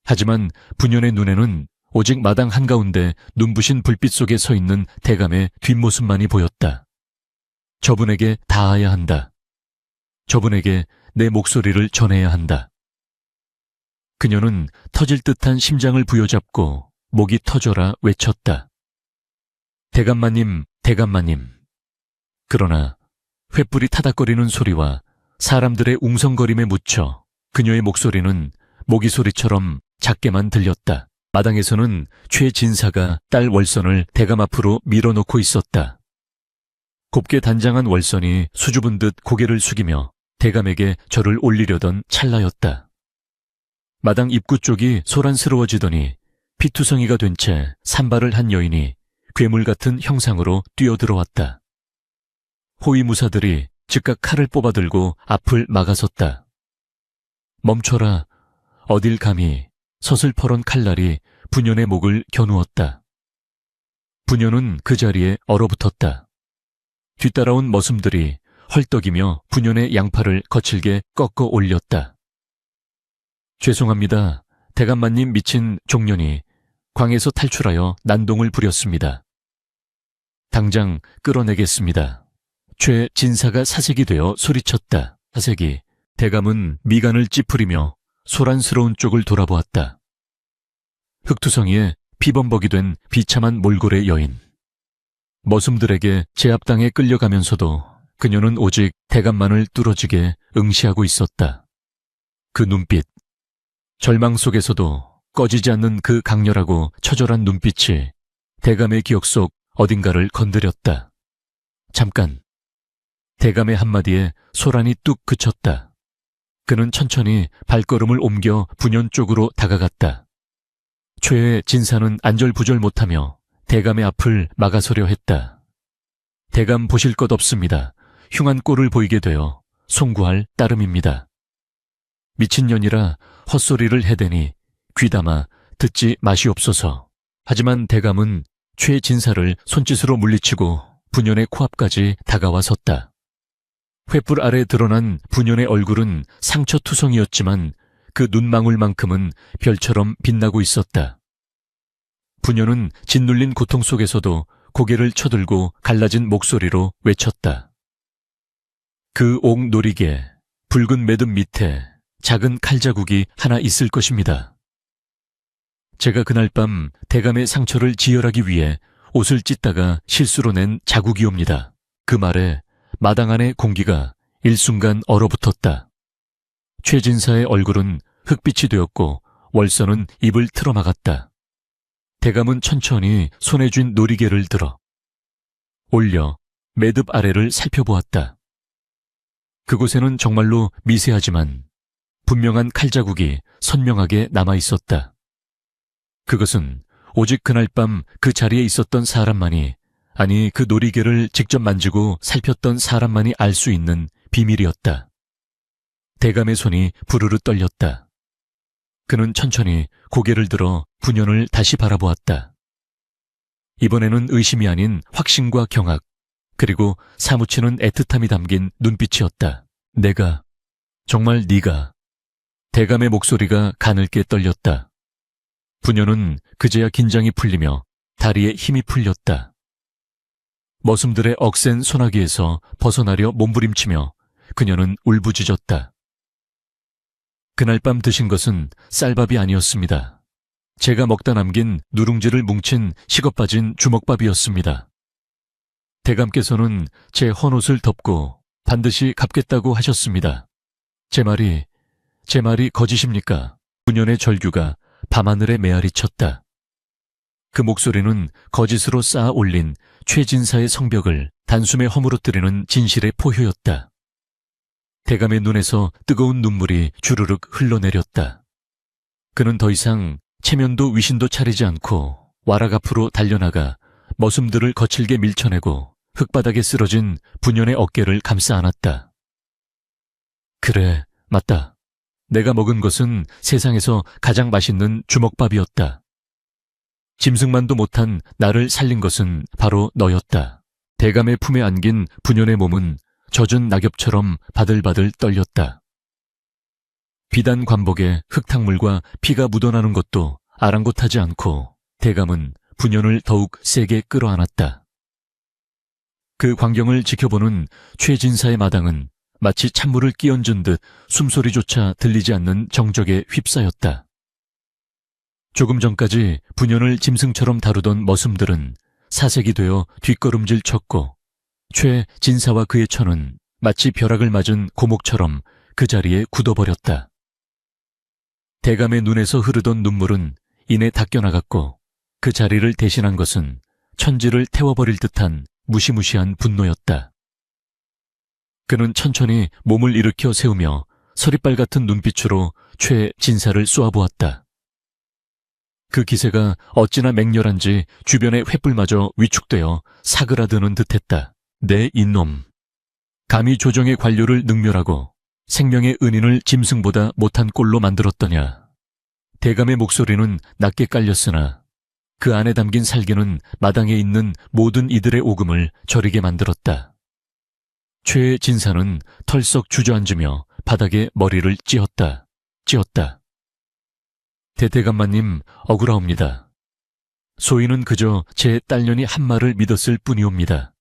하지만 부녀의 눈에는 오직 마당 한가운데 눈부신 불빛 속에 서 있는 대감의 뒷모습만이 보였다. 저분에게 닿아야 한다. 저분에게 내 목소리를 전해야 한다. 그녀는 터질 듯한 심장을 부여잡고 목이 터져라 외쳤다. 대감마님, 대감마님. 그러나 횃불이 타닥거리는 소리와 사람들의 웅성거림에 묻혀 그녀의 목소리는 모기 소리처럼 작게만 들렸다. 마당에서는 최진사가 딸 월선을 대감 앞으로 밀어놓고 있었다. 곱게 단장한 월선이 수줍은 듯 고개를 숙이며 대감에게 절을 올리려던 찰나였다. 마당 입구 쪽이 소란스러워지더니 피투성이가 된 채 산발을 한 여인이 괴물 같은 형상으로 뛰어들어왔다. 호위무사들이 즉각 칼을 뽑아들고 앞을 막아섰다. 멈춰라. 어딜 감히. 서슬퍼런 칼날이 부녀의 목을 겨누었다. 부녀는 그 자리에 얼어붙었다. 뒤따라온 머슴들이 헐떡이며 부녀의 양팔을 거칠게 꺾어 올렸다. 죄송합니다. 대감마님 미친 종년이 광에서 탈출하여 난동을 부렸습니다. 당장 끌어내겠습니다. 최진사가 사색이 되어 소리쳤다. 사색이 대감은 미간을 찌푸리며 소란스러운 쪽을 돌아보았다. 흑투성이에 피범벅이 된 비참한 몰골의 여인. 머슴들에게 제압당해 끌려가면서도 그녀는 오직 대감만을 뚫어지게 응시하고 있었다. 그 눈빛, 절망 속에서도 꺼지지 않는 그 강렬하고 처절한 눈빛이 대감의 기억 속 어딘가를 건드렸다. 잠깐. 대감의 한마디에 소란이 뚝 그쳤다. 그는 천천히 발걸음을 옮겨 분연 쪽으로 다가갔다. 최의 진사는 안절부절 못하며 대감의 앞을 막아서려 했다. 대감 보실 것 없습니다. 흉한 꼴을 보이게 되어 송구할 따름입니다. 미친년이라 헛소리를 해대니 귀담아 듣지 마시옵소서. 하지만 대감은 최진사를 손짓으로 물리치고 분연의 코앞까지 다가와 섰다. 횃불 아래 드러난 분연의 얼굴은 상처투성이었지만 그 눈망울만큼은 별처럼 빛나고 있었다. 분연은 짓눌린 고통 속에서도 고개를 쳐들고 갈라진 목소리로 외쳤다. 그 옥 놀이개, 붉은 매듭 밑에 작은 칼자국이 하나 있을 것입니다. 제가 그날 밤 대감의 상처를 지혈하기 위해 옷을 찢다가 실수로 낸 자국이옵니다. 그 말에 마당 안의 공기가 일순간 얼어붙었다. 최진사의 얼굴은 흑빛이 되었고 월선은 입을 틀어막았다. 대감은 천천히 손에 쥔 놀이개를 들어 올려 매듭 아래를 살펴보았다. 그곳에는 정말로 미세하지만 분명한 칼자국이 선명하게 남아있었다. 그것은 오직 그날 밤 그 자리에 있었던 사람만이, 아니 그 놀이개를 직접 만지고 살폈던 사람만이 알 수 있는 비밀이었다. 대감의 손이 부르르 떨렸다. 그는 천천히 고개를 들어 분연을 다시 바라보았다. 이번에는 의심이 아닌 확신과 경악, 그리고 사무치는 애틋함이 담긴 눈빛이었다. 내가, 정말 네가. 대감의 목소리가 가늘게 떨렸다. 분연은 그제야 긴장이 풀리며 다리에 힘이 풀렸다. 머슴들의 억센 소나기에서 벗어나려 몸부림치며 그녀는 울부짖었다. 그날 밤 드신 것은 쌀밥이 아니었습니다. 제가 먹다 남긴 누룽지를 뭉친 식어빠진 주먹밥이었습니다. 대감께서는 제 헌옷을 덮고 반드시 갚겠다고 하셨습니다. 제 말이 거짓입니까? 분연의 절규가 밤하늘에 메아리 쳤다. 그 목소리는 거짓으로 쌓아 올린 최진사의 성벽을 단숨에 허물어뜨리는 진실의 포효였다. 대감의 눈에서 뜨거운 눈물이 주르륵 흘러내렸다. 그는 더 이상 체면도 위신도 차리지 않고 와락 앞으로 달려나가 머슴들을 거칠게 밀쳐내고 흙바닥에 쓰러진 분연의 어깨를 감싸 안았다. 그래, 맞다. 내가 먹은 것은 세상에서 가장 맛있는 주먹밥이었다. 짐승만도 못한 나를 살린 것은 바로 너였다. 대감의 품에 안긴 분연의 몸은 젖은 낙엽처럼 바들바들 떨렸다. 비단 관복에 흙탕물과 피가 묻어나는 것도 아랑곳하지 않고 대감은 분연을 더욱 세게 끌어안았다. 그 광경을 지켜보는 최진사의 마당은 마치 찬물을 끼얹은 듯 숨소리조차 들리지 않는 정적에 휩싸였다. 조금 전까지 분연을 짐승처럼 다루던 머슴들은 사색이 되어 뒷걸음질 쳤고 최진사와 그의 처는 마치 벼락을 맞은 고목처럼 그 자리에 굳어버렸다. 대감의 눈에서 흐르던 눈물은 이내 닦여나갔고 그 자리를 대신한 것은 천지를 태워버릴 듯한 무시무시한 분노였다. 그는 천천히 몸을 일으켜 세우며 서리빨 같은 눈빛으로 최진사를 쏘아보았다. 그 기세가 어찌나 맹렬한지 주변의 횃불마저 위축되어 사그라드는 듯했다. 내 이놈. 감히 조정의 관료를 능멸하고 생명의 은인을 짐승보다 못한 꼴로 만들었더냐. 대감의 목소리는 낮게 깔렸으나 그 안에 담긴 살기는 마당에 있는 모든 이들의 오금을 저리게 만들었다. 최진사는 털썩 주저앉으며 바닥에 머리를 찧었다. 대대감마님 억울하옵니다. 소인은 그저 제 딸년이 한 말을 믿었을 뿐이옵니다.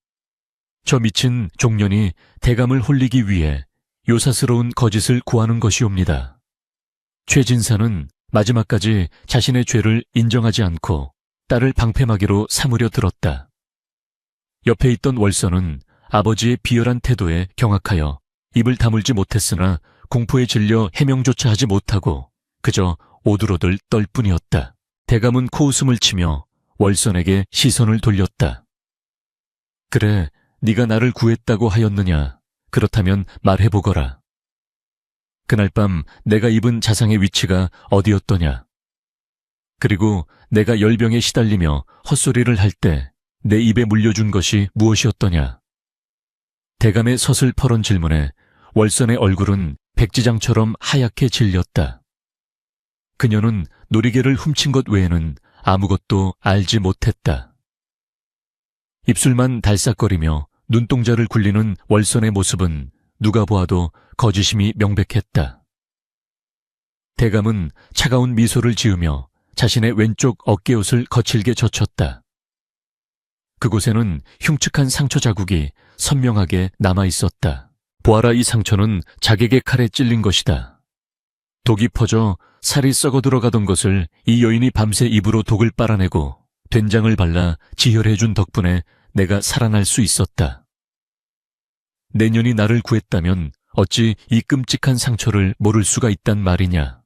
저 미친 종년이 대감을 홀리기 위해 요사스러운 거짓을 구하는 것이옵니다. 최진사는 마지막까지 자신의 죄를 인정하지 않고 딸을 방패막이로 삼으려 들었다. 옆에 있던 월선은 아버지의 비열한 태도에 경악하여 입을 다물지 못했으나 공포에 질려 해명조차 하지 못하고 그저 오들오들 떨 뿐이었다. 대감은 코웃음을 치며 월선에게 시선을 돌렸다. 그래, 네가 나를 구했다고 하였느냐? 그렇다면 말해보거라. 그날 밤 내가 입은 자상의 위치가 어디였더냐? 그리고 내가 열병에 시달리며 헛소리를 할 때 내 입에 물려준 것이 무엇이었더냐? 대감의 서슬퍼런 질문에 월선의 얼굴은 백지장처럼 하얗게 질렸다. 그녀는 놀이개를 훔친 것 외에는 아무것도 알지 못했다. 입술만 달싹거리며 눈동자를 굴리는 월선의 모습은 누가 보아도 거짓임이 명백했다. 대감은 차가운 미소를 지으며 자신의 왼쪽 어깨옷을 거칠게 젖혔다. 그곳에는 흉측한 상처 자국이 선명하게 남아있었다. 보아라, 이 상처는 자객의 칼에 찔린 것이다. 독이 퍼져 살이 썩어 들어가던 것을 이 여인이 밤새 입으로 독을 빨아내고 된장을 발라 지혈해준 덕분에 내가 살아날 수 있었다. 내년이 나를 구했다면 어찌 이 끔찍한 상처를 모를 수가 있단 말이냐.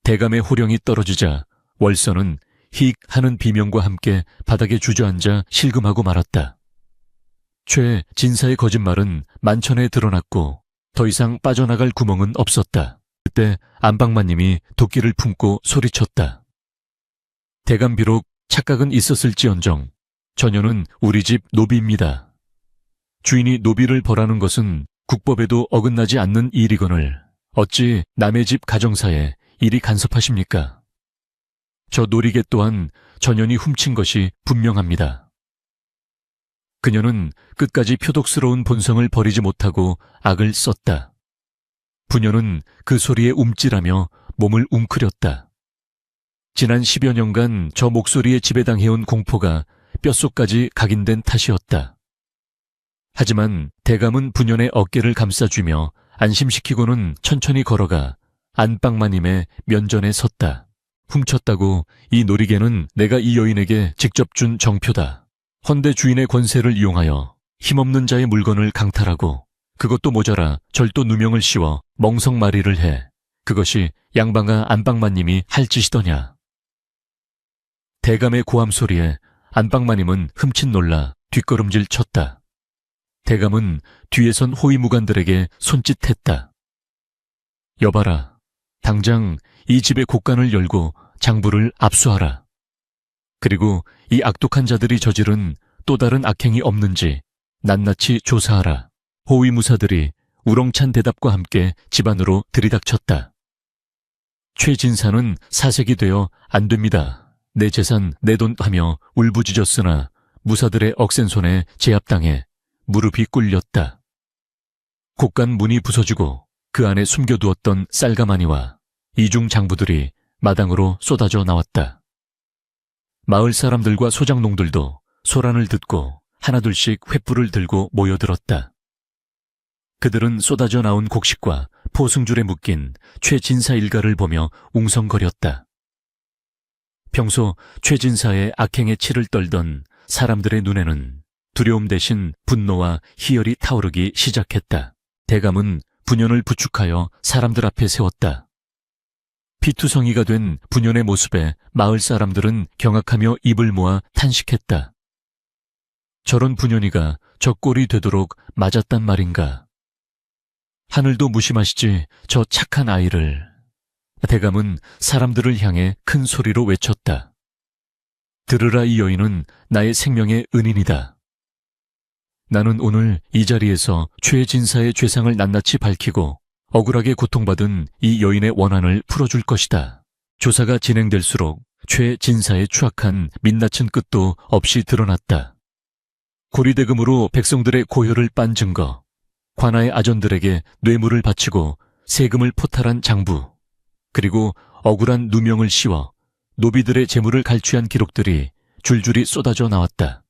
대감의 호령이 떨어지자 월선은 힉 하는 비명과 함께 바닥에 주저앉아 실금하고 말았다. 최 진사의 거짓말은 만천에 드러났고 더 이상 빠져나갈 구멍은 없었다. 그때 안방마님이 도끼를 품고 소리쳤다. 대감 비록 착각은 있었을지언정 저녀는 우리 집 노비입니다. 주인이 노비를 벌하는 것은 국법에도 어긋나지 않는 일이거늘 어찌 남의 집 가정사에 이리 간섭하십니까? 저 노리개 또한 전연이 훔친 것이 분명합니다. 그녀는 끝까지 표독스러운 본성을 버리지 못하고 악을 썼다. 부녀는 그 소리에 움찔하며 몸을 웅크렸다. 지난 10여 년간 저 목소리에 지배당해온 공포가 뼛속까지 각인된 탓이었다. 하지만 대감은 부녀의 어깨를 감싸주며 안심시키고는 천천히 걸어가 안방마님의 면전에 섰다. 훔쳤다고 이 놀이개는 내가 이 여인에게 직접 준 정표다. 헌데 주인의 권세를 이용하여 힘없는 자의 물건을 강탈하고 그것도 모자라 절도 누명을 씌워 멍석마리를 해. 그것이 양방아 안방마님이 할 짓이더냐. 대감의 고함 소리에 안방마님은 흠칫 놀라 뒷걸음질 쳤다. 대감은 뒤에 선 호위무관들에게 손짓했다. 여봐라. 당장 이 집의 곳간을 열고 장부를 압수하라. 그리고 이 악독한 자들이 저지른 또 다른 악행이 없는지 낱낱이 조사하라. 호위무사들이 우렁찬 대답과 함께 집 안으로 들이닥쳤다. 최진사는 사색이 되어 안 됩니다. 내 재산 내 돈 하며 울부짖었으나 무사들의 억센 손에 제압당해 무릎이 꿇렸다. 곳간 문이 부서지고 그 안에 숨겨두었던 쌀가마니와 이중 장부들이 마당으로 쏟아져 나왔다. 마을 사람들과 소장농들도 소란을 듣고 하나둘씩 횃불을 들고 모여들었다. 그들은 쏟아져 나온 곡식과 포승줄에 묶인 최진사 일가를 보며 웅성거렸다. 평소 최진사의 악행의 치를 떨던 사람들의 눈에는 두려움 대신 분노와 희열이 타오르기 시작했다. 대감은 분연을 부축하여 사람들 앞에 세웠다. 피투성이가 된 분연의 모습에 마을 사람들은 경악하며 입을 모아 탄식했다. 저런 분연이가 저 꼴이 되도록 맞았단 말인가. 하늘도 무심하시지 저 착한 아이를. 대감은 사람들을 향해 큰 소리로 외쳤다. 들으라 이 여인은 나의 생명의 은인이다. 나는 오늘 이 자리에서 최진사의 죄상을 낱낱이 밝히고 억울하게 고통받은 이 여인의 원한을 풀어줄 것이다. 조사가 진행될수록 최진사의 추악한 민낯은 끝도 없이 드러났다. 고리대금으로 백성들의 고혈을 빤 증거, 관아의 아전들에게 뇌물을 바치고 세금을 포탈한 장부, 그리고 억울한 누명을 씌워 노비들의 재물을 갈취한 기록들이 줄줄이 쏟아져 나왔다.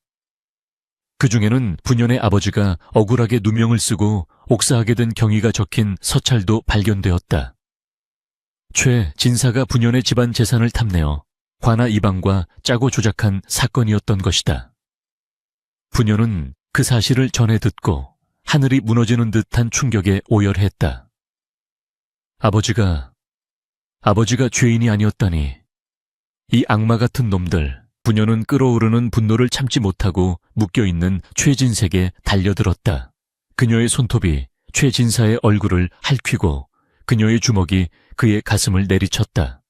그 중에는 분연의 아버지가 억울하게 누명을 쓰고 옥사하게 된 경위가 적힌 서찰도 발견되었다. 최진사가 분연의 집안 재산을 탐내어 관아 이방과 짜고 조작한 사건이었던 것이다. 분연은 그 사실을 전해 듣고 하늘이 무너지는 듯한 충격에 오열했다. 아버지가 죄인이 아니었다니. 이 악마 같은 놈들. 분연은 끓어오르는 분노를 참지 못하고 묶여있는 최진색에 달려들었다. 그녀의 손톱이 최진사의 얼굴을 핥히고 그녀의 주먹이 그의 가슴을 내리쳤다.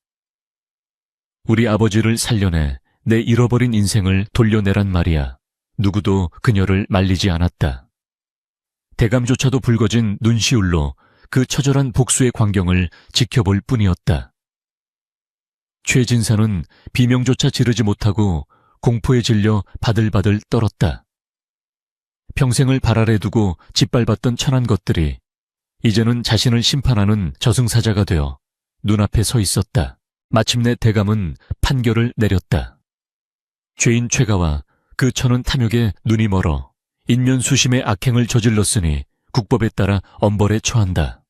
우리 아버지를 살려내 내 잃어버린 인생을 돌려내란 말이야. 누구도 그녀를 말리지 않았다. 대감조차도 붉어진 눈시울로 그 처절한 복수의 광경을 지켜볼 뿐이었다. 최진사는 비명조차 지르지 못하고 공포에 질려 바들바들 떨었다. 평생을 발 아래 두고 짓밟았던 천한 것들이 이제는 자신을 심판하는 저승사자가 되어 눈앞에 서 있었다. 마침내 대감은 판결을 내렸다. 죄인 최가와 그 천은 탐욕에 눈이 멀어 인면수심의 악행을 저질렀으니 국법에 따라 엄벌에 처한다.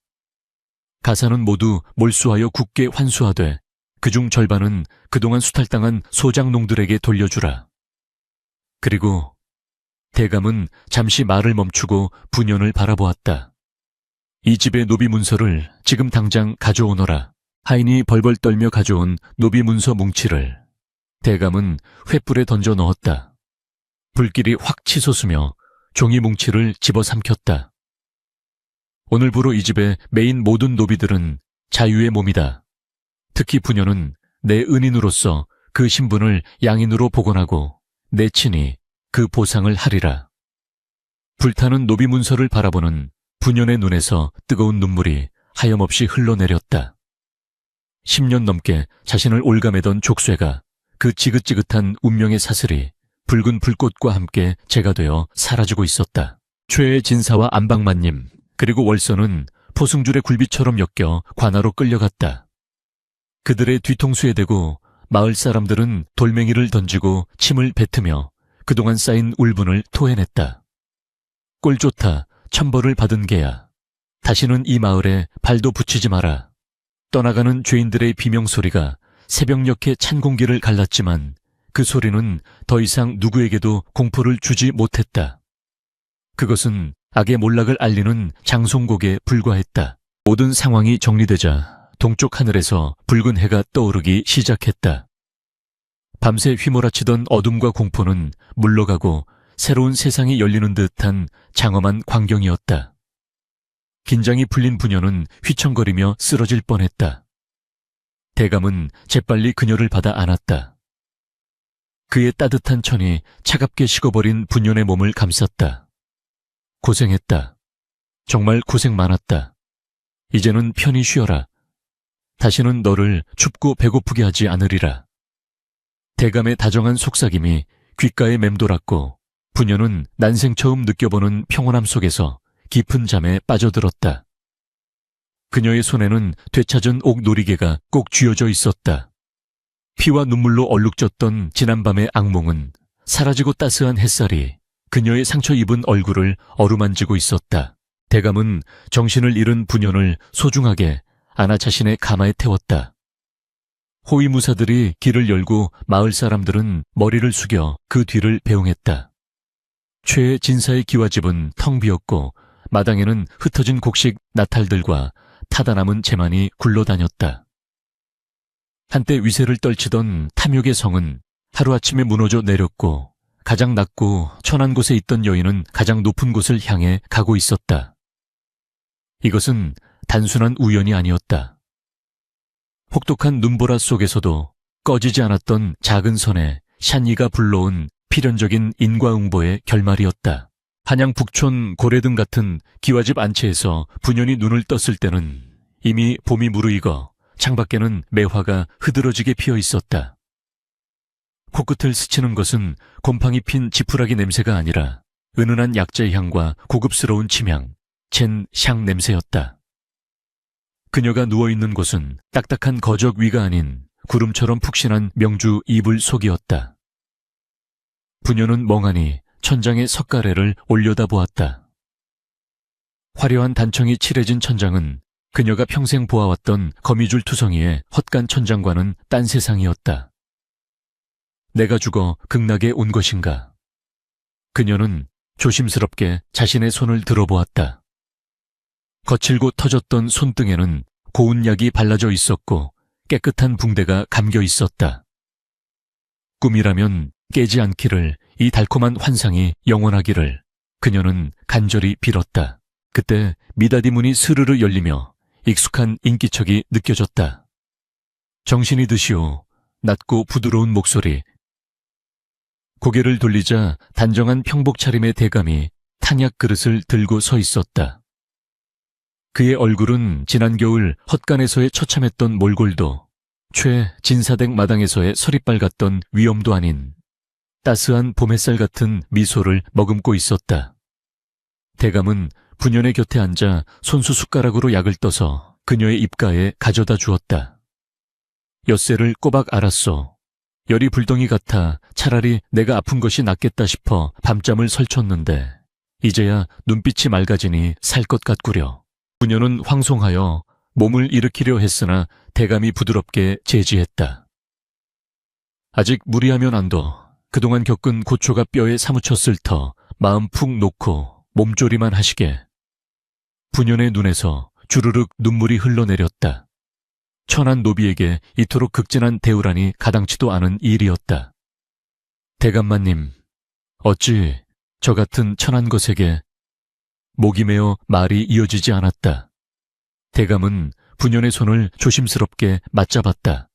가사는 모두 몰수하여 굳게 환수하되 그중 절반은 그동안 수탈당한 소장농들에게 돌려주라. 그리고 대감은 잠시 말을 멈추고 분연을 바라보았다. 이 집의 노비 문서를 지금 당장 가져오너라. 하인이 벌벌 떨며 가져온 노비 문서 뭉치를 대감은 횃불에 던져 넣었다. 불길이 확 치솟으며 종이 뭉치를 집어삼켰다. 오늘부로 이 집의 메인 모든 노비들은 자유의 몸이다. 특히 부녀는 내 은인으로서 그 신분을 양인으로 복원하고 내 친히 그 보상을 하리라. 불타는 노비 문서를 바라보는 부녀의 눈에서 뜨거운 눈물이 하염없이 흘러내렸다. 10년 넘게 자신을 올가매던 족쇄가 그 지긋지긋한 운명의 사슬이 붉은 불꽃과 함께 재가 되어 사라지고 있었다. 최의 진사와 안방만님 그리고 월서는 포승줄의 굴비처럼 엮여 관하로 끌려갔다. 그들의 뒤통수에 대고 마을 사람들은 돌멩이를 던지고 침을 뱉으며 그동안 쌓인 울분을 토해냈다. 꼴 좋다, 천벌을 받은 개야. 다시는 이 마을에 발도 붙이지 마라. 떠나가는 죄인들의 비명소리가 새벽녘의 찬 공기를 갈랐지만 그 소리는 더 이상 누구에게도 공포를 주지 못했다. 그것은 악의 몰락을 알리는 장송곡에 불과했다. 모든 상황이 정리되자 동쪽 하늘에서 붉은 해가 떠오르기 시작했다. 밤새 휘몰아치던 어둠과 공포는 물러가고 새로운 세상이 열리는 듯한 장엄한 광경이었다. 긴장이 풀린 부녀는 휘청거리며 쓰러질 뻔했다. 대감은 재빨리 그녀를 받아 안았다. 그의 따뜻한 천이 차갑게 식어버린 부녀의 몸을 감쌌다. 고생했다. 정말 고생 많았다. 이제는 편히 쉬어라. 다시는 너를 춥고 배고프게 하지 않으리라. 대감의 다정한 속삭임이 귓가에 맴돌았고 부녀는 난생 처음 느껴보는 평온함 속에서 깊은 잠에 빠져들었다. 그녀의 손에는 되찾은 옥 놀이개가 꼭 쥐어져 있었다. 피와 눈물로 얼룩졌던 지난밤의 악몽은 사라지고 따스한 햇살이 그녀의 상처 입은 얼굴을 어루만지고 있었다. 대감은 정신을 잃은 부녀를 소중하게 안아 자신의 가마에 태웠다. 호위무사들이 길을 열고 마을 사람들은 머리를 숙여 그 뒤를 배웅했다. 최 진사의 기와집은 텅 비었고 마당에는 흩어진 곡식 나탈들과 타다 남은 재만이 굴러다녔다. 한때 위세를 떨치던 탐욕의 성은 하루아침에 무너져 내렸고 가장 낮고 천한 곳에 있던 여인은 가장 높은 곳을 향해 가고 있었다. 이것은 단순한 우연이 아니었다. 혹독한 눈보라 속에서도 꺼지지 않았던 작은 선에 샤니가 불러온 필연적인 인과응보의 결말이었다. 한양 북촌 고래등 같은 기와집 안채에서 분연히 눈을 떴을 때는 이미 봄이 무르익어 창밖에는 매화가 흐드러지게 피어 있었다. 코끝을 스치는 것은 곰팡이 핀 지푸라기 냄새가 아니라 은은한 약재의 향과 고급스러운 침향, 젠 향 냄새였다. 그녀가 누워있는 곳은 딱딱한 거적 위가 아닌 구름처럼 푹신한 명주 이불 속이었다. 부녀는 멍하니 천장의 석가래를 올려다보았다. 화려한 단청이 칠해진 천장은 그녀가 평생 보아왔던 거미줄 투성이의 헛간 천장과는 딴 세상이었다. 내가 죽어 극락에 온 것인가? 그녀는 조심스럽게 자신의 손을 들어보았다. 거칠고 터졌던 손등에는 고운 약이 발라져 있었고 깨끗한 붕대가 감겨 있었다. 꿈이라면 깨지 않기를, 이 달콤한 환상이 영원하기를 그녀는 간절히 빌었다. 그때 미다디 문이 스르르 열리며 익숙한 인기척이 느껴졌다. 정신이 드시오. 낮고 부드러운 목소리. 고개를 돌리자 단정한 평복 차림의 대감이 탕약 그릇을 들고 서 있었다. 그의 얼굴은 지난 겨울 헛간에서의 처참했던 몰골도, 최 진사댁 마당에서의 서리빨 같던 위엄도 아닌 따스한 봄햇살 같은 미소를 머금고 있었다. 대감은 부녀의 곁에 앉아 손수 숟가락으로 약을 떠서 그녀의 입가에 가져다 주었다. 엿새를 꼬박 알았소. 열이 불덩이 같아 차라리 내가 아픈 것이 낫겠다 싶어 밤잠을 설쳤는데 이제야 눈빛이 맑아지니 살 것 같구려. 부녀는 황송하여 몸을 일으키려 했으나 대감이 부드럽게 제지했다. 아직 무리하면 안 둬. 그동안 겪은 고초가 뼈에 사무쳤을 터 마음 푹 놓고 몸조리만 하시게. 분연의 눈에서 주르륵 눈물이 흘러내렸다. 천한 노비에게 이토록 극진한 대우라니 가당치도 않은 일이었다. 대감마님, 어찌 저 같은 천한 것에게. 목이 메어 말이 이어지지 않았다. 대감은 분연의 손을 조심스럽게 맞잡았다.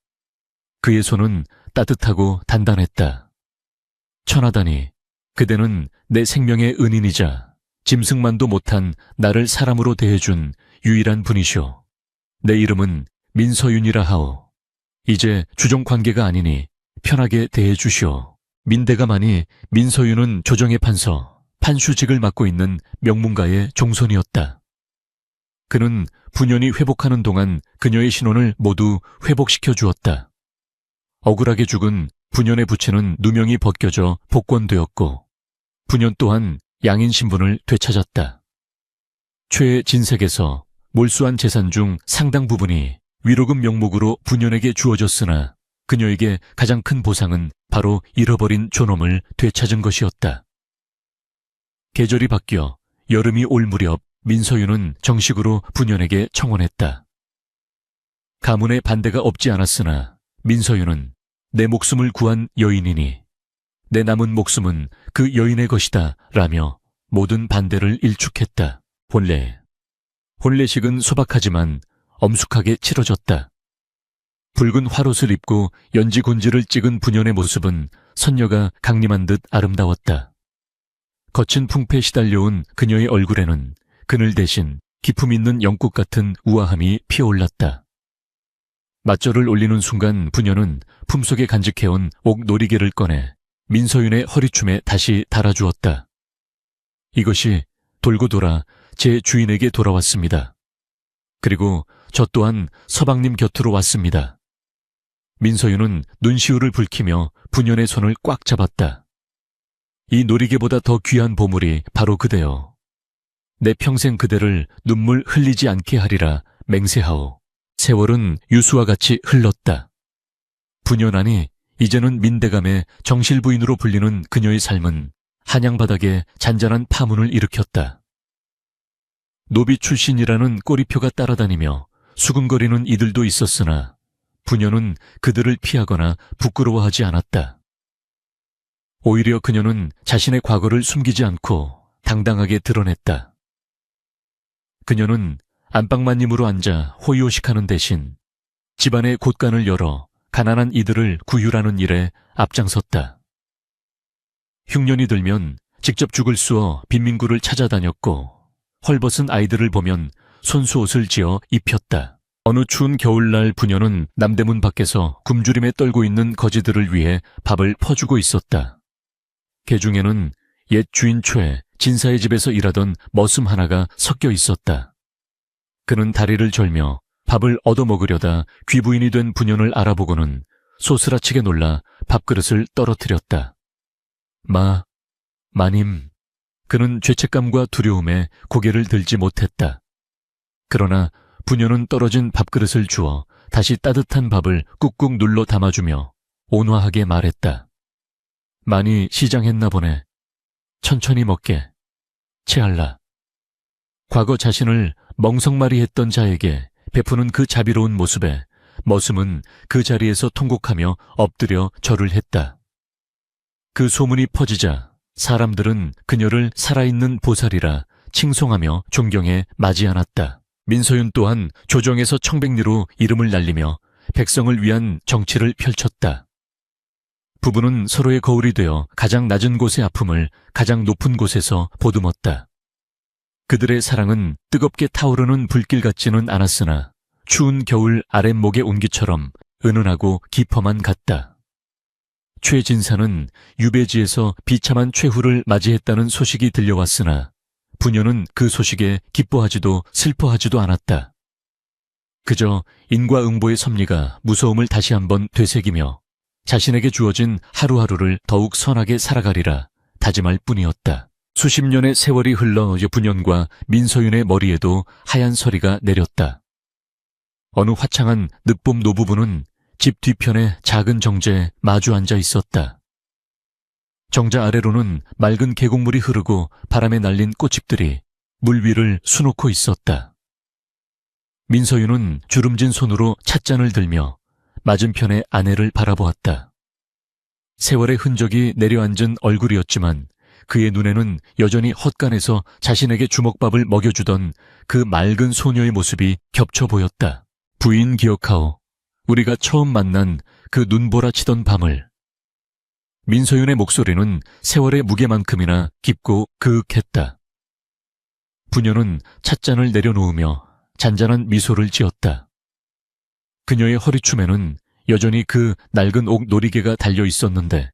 그의 손은 따뜻하고 단단했다. 천하다니, 그대는 내 생명의 은인이자 짐승만도 못한 나를 사람으로 대해준 유일한 분이시오. 내 이름은 민서윤이라 하오. 이제 주종관계가 아니니 편하게 대해주시오. 민대감하니 민서윤은 조정의 판수직을 맡고 있는 명문가의 종손이었다. 그는 분연이 회복하는 동안 그녀의 신혼을 모두 회복시켜 주었다. 억울하게 죽은 분연의 부친은 누명이 벗겨져 복권되었고 분연 또한 양인 신분을 되찾았다. 최진색에서 몰수한 재산 중 상당 부분이 위로금 명목으로 분연에게 주어졌으나 그녀에게 가장 큰 보상은 바로 잃어버린 존엄을 되찾은 것이었다. 계절이 바뀌어 여름이 올 무렵 민서윤은 정식으로 분연에게 청혼했다. 가문의 반대가 없지 않았으나 민서윤은 내 목숨을 구한 여인이니 내 남은 목숨은 그 여인의 것이다 라며 모든 반대를 일축했다. 혼례식은 소박하지만 엄숙하게 치러졌다. 붉은 화롯을 입고 연지곤지를 찍은 분연의 모습은 선녀가 강림한 듯 아름다웠다. 거친 풍패에 시달려온 그녀의 얼굴에는 그늘 대신 기품 있는 영국 같은 우아함이 피어올랐다. 맞절을 올리는 순간 분연은 품속에 간직해온 옥 놀이개를 꺼내 민서윤의 허리춤에 다시 달아주었다. 이것이 돌고 돌아 제 주인에게 돌아왔습니다. 그리고 저 또한 서방님 곁으로 왔습니다. 민서윤은 눈시울을 붉히며 분연의 손을 꽉 잡았다. 이 놀이개보다 더 귀한 보물이 바로 그대여. 내 평생 그대를 눈물 흘리지 않게 하리라 맹세하오. 세월은 유수와 같이 흘렀다. 분연하니 이제는 민대감의 정실부인으로 불리는 그녀의 삶은 한양바닥에 잔잔한 파문을 일으켰다. 노비 출신이라는 꼬리표가 따라다니며 수군거리는 이들도 있었으나 분연은 그들을 피하거나 부끄러워하지 않았다. 오히려 그녀는 자신의 과거를 숨기지 않고 당당하게 드러냈다. 그녀는 안방마님으로 앉아 호의호식하는 대신 집안의 곳간을 열어 가난한 이들을 구휼하는 일에 앞장섰다. 흉년이 들면 직접 죽을 쑤어 빈민구를 찾아다녔고 헐벗은 아이들을 보면 손수옷을 지어 입혔다. 어느 추운 겨울날 분연은 남대문 밖에서 굶주림에 떨고 있는 거지들을 위해 밥을 퍼주고 있었다. 개 중에는 옛 주인 최 진사의 집에서 일하던 머슴 하나가 섞여 있었다. 그는 다리를 절며 밥을 얻어먹으려다 귀부인이 된 분연을 알아보고는 소스라치게 놀라 밥그릇을 떨어뜨렸다. 마님. 그는 죄책감과 두려움에 고개를 들지 못했다. 그러나 분연은 떨어진 밥그릇을 주어 다시 따뜻한 밥을 꾹꾹 눌러 담아주며 온화하게 말했다. 많이 시장했나 보네. 천천히 먹게. 체할라. 과거 자신을 멍석말이 했던 자에게 베푸는 그 자비로운 모습에 머슴은 그 자리에서 통곡하며 엎드려 절을 했다. 그 소문이 퍼지자 사람들은 그녀를 살아있는 보살이라 칭송하며 존경해 맞이 않았다. 민서윤 또한 조정에서 청백리로 이름을 날리며 백성을 위한 정치를 펼쳤다. 부부는 서로의 거울이 되어 가장 낮은 곳의 아픔을 가장 높은 곳에서 보듬었다. 그들의 사랑은 뜨겁게 타오르는 불길 같지는 않았으나 추운 겨울 아랫목의 온기처럼 은은하고 깊어만 갔다. 최진사는 유배지에서 비참한 최후를 맞이했다는 소식이 들려왔으나 분연은 그 소식에 기뻐하지도 슬퍼하지도 않았다. 그저 인과응보의 섭리가 무서움을 다시 한번 되새기며 자신에게 주어진 하루하루를 더욱 선하게 살아가리라 다짐할 뿐이었다. 수십 년의 세월이 흘러 분연과 민서윤의 머리에도 하얀 서리가 내렸다. 어느 화창한 늦봄 노부부는 집 뒤편의 작은 정자에 마주 앉아 있었다. 정자 아래로는 맑은 계곡물이 흐르고 바람에 날린 꽃잎들이 물 위를 수놓고 있었다. 민서유는 주름진 손으로 찻잔을 들며 맞은편의 아내를 바라보았다. 세월의 흔적이 내려앉은 얼굴이었지만 그의 눈에는 여전히 헛간에서 자신에게 주먹밥을 먹여주던 그 맑은 소녀의 모습이 겹쳐 보였다. 부인 기억하오. 우리가 처음 만난 그 눈보라치던 밤을. 민서윤의 목소리는 세월의 무게만큼이나 깊고 그윽했다. 부녀는 찻잔을 내려놓으며 잔잔한 미소를 지었다. 그녀의 허리춤에는 여전히 그 낡은 옥 놀이개가 달려 있었는데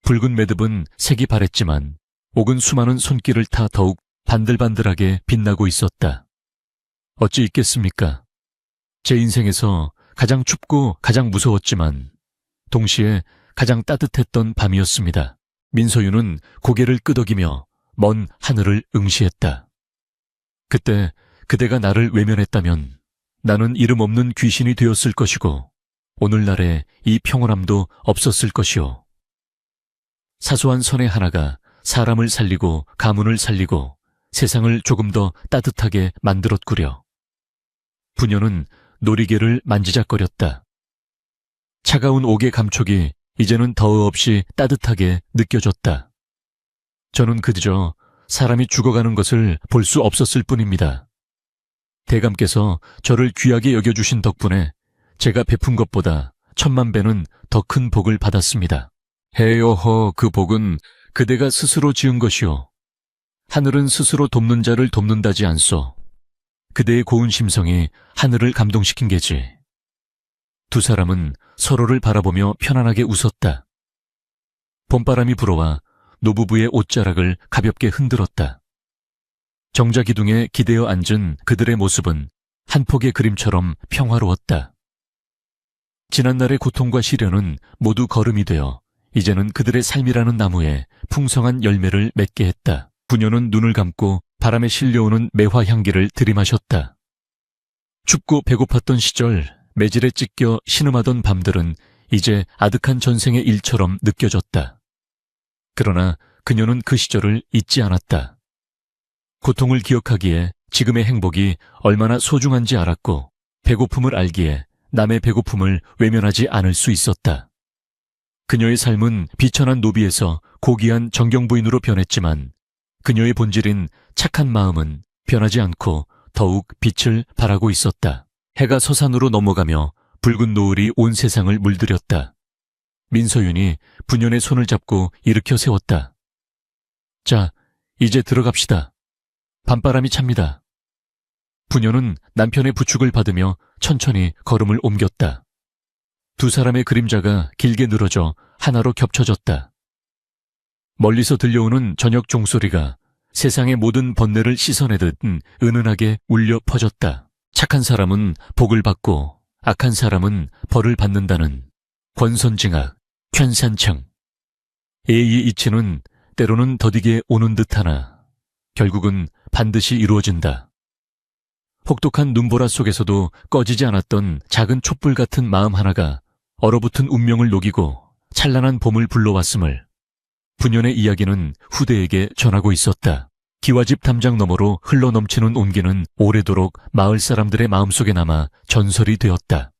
붉은 매듭은 색이 바랬지만 옥은 수많은 손길을 타 더욱 반들반들하게 빛나고 있었다. 어찌 있겠습니까? 제 인생에서 가장 춥고 가장 무서웠지만 동시에 가장 따뜻했던 밤이었습니다. 민서유는 고개를 끄덕이며 먼 하늘을 응시했다. 그때 그대가 나를 외면했다면 나는 이름 없는 귀신이 되었을 것이고 오늘날의 이 평온함도 없었을 것이오. 사소한 선의 하나가 사람을 살리고 가문을 살리고 세상을 조금 더 따뜻하게 만들었구려. 부녀는 놀이개를 만지작거렸다. 차가운 옥의 감촉이 이제는 더위 없이 따뜻하게 느껴졌다. 저는 그저 사람이 죽어가는 것을 볼 수 없었을 뿐입니다. 대감께서 저를 귀하게 여겨주신 덕분에 제가 베푼 것보다 1000만 배는 더 큰 복을 받았습니다. 헤어허, 그 복은 그대가 스스로 지은 것이오. 하늘은 스스로 돕는 자를 돕는다지 않소. 그대의 고운 심성이 하늘을 감동시킨 게지. 두 사람은 서로를 바라보며 편안하게 웃었다. 봄바람이 불어와 노부부의 옷자락을 가볍게 흔들었다. 정자 기둥에 기대어 앉은 그들의 모습은 한 폭의 그림처럼 평화로웠다. 지난날의 고통과 시련은 모두 거름이 되어 이제는 그들의 삶이라는 나무에 풍성한 열매를 맺게 했다. 부녀는 눈을 감고 바람에 실려오는 매화 향기를 들이마셨다. 춥고 배고팠던 시절 매질에 찢겨 신음하던 밤들은 이제 아득한 전생의 일처럼 느껴졌다. 그러나 그녀는 그 시절을 잊지 않았다. 고통을 기억하기에 지금의 행복이 얼마나 소중한지 알았고 배고픔을 알기에 남의 배고픔을 외면하지 않을 수 있었다. 그녀의 삶은 비천한 노비에서 고귀한 정경부인으로 변했지만 그녀의 본질인 착한 마음은 변하지 않고 더욱 빛을 발하고 있었다. 해가 서산으로 넘어가며 붉은 노을이 온 세상을 물들였다. 민서윤이 부녀의 손을 잡고 일으켜 세웠다. 자, 이제 들어갑시다. 밤바람이 찹니다. 부녀는 남편의 부축을 받으며 천천히 걸음을 옮겼다. 두 사람의 그림자가 길게 늘어져 하나로 겹쳐졌다. 멀리서 들려오는 저녁 종소리가 세상의 모든 번뇌를 씻어내듯 은은하게 울려 퍼졌다. 착한 사람은 복을 받고 악한 사람은 벌을 받는다는 권선징악, 편산청. 예의 이치는 때로는 더디게 오는 듯하나 결국은 반드시 이루어진다. 혹독한 눈보라 속에서도 꺼지지 않았던 작은 촛불 같은 마음 하나가 얼어붙은 운명을 녹이고 찬란한 봄을 불러왔음을 부년의 이야기는 후대에게 전하고 있었다. 기와집 담장 너머로 흘러넘치는 온기는 오래도록 마을 사람들의 마음속에 남아 전설이 되었다.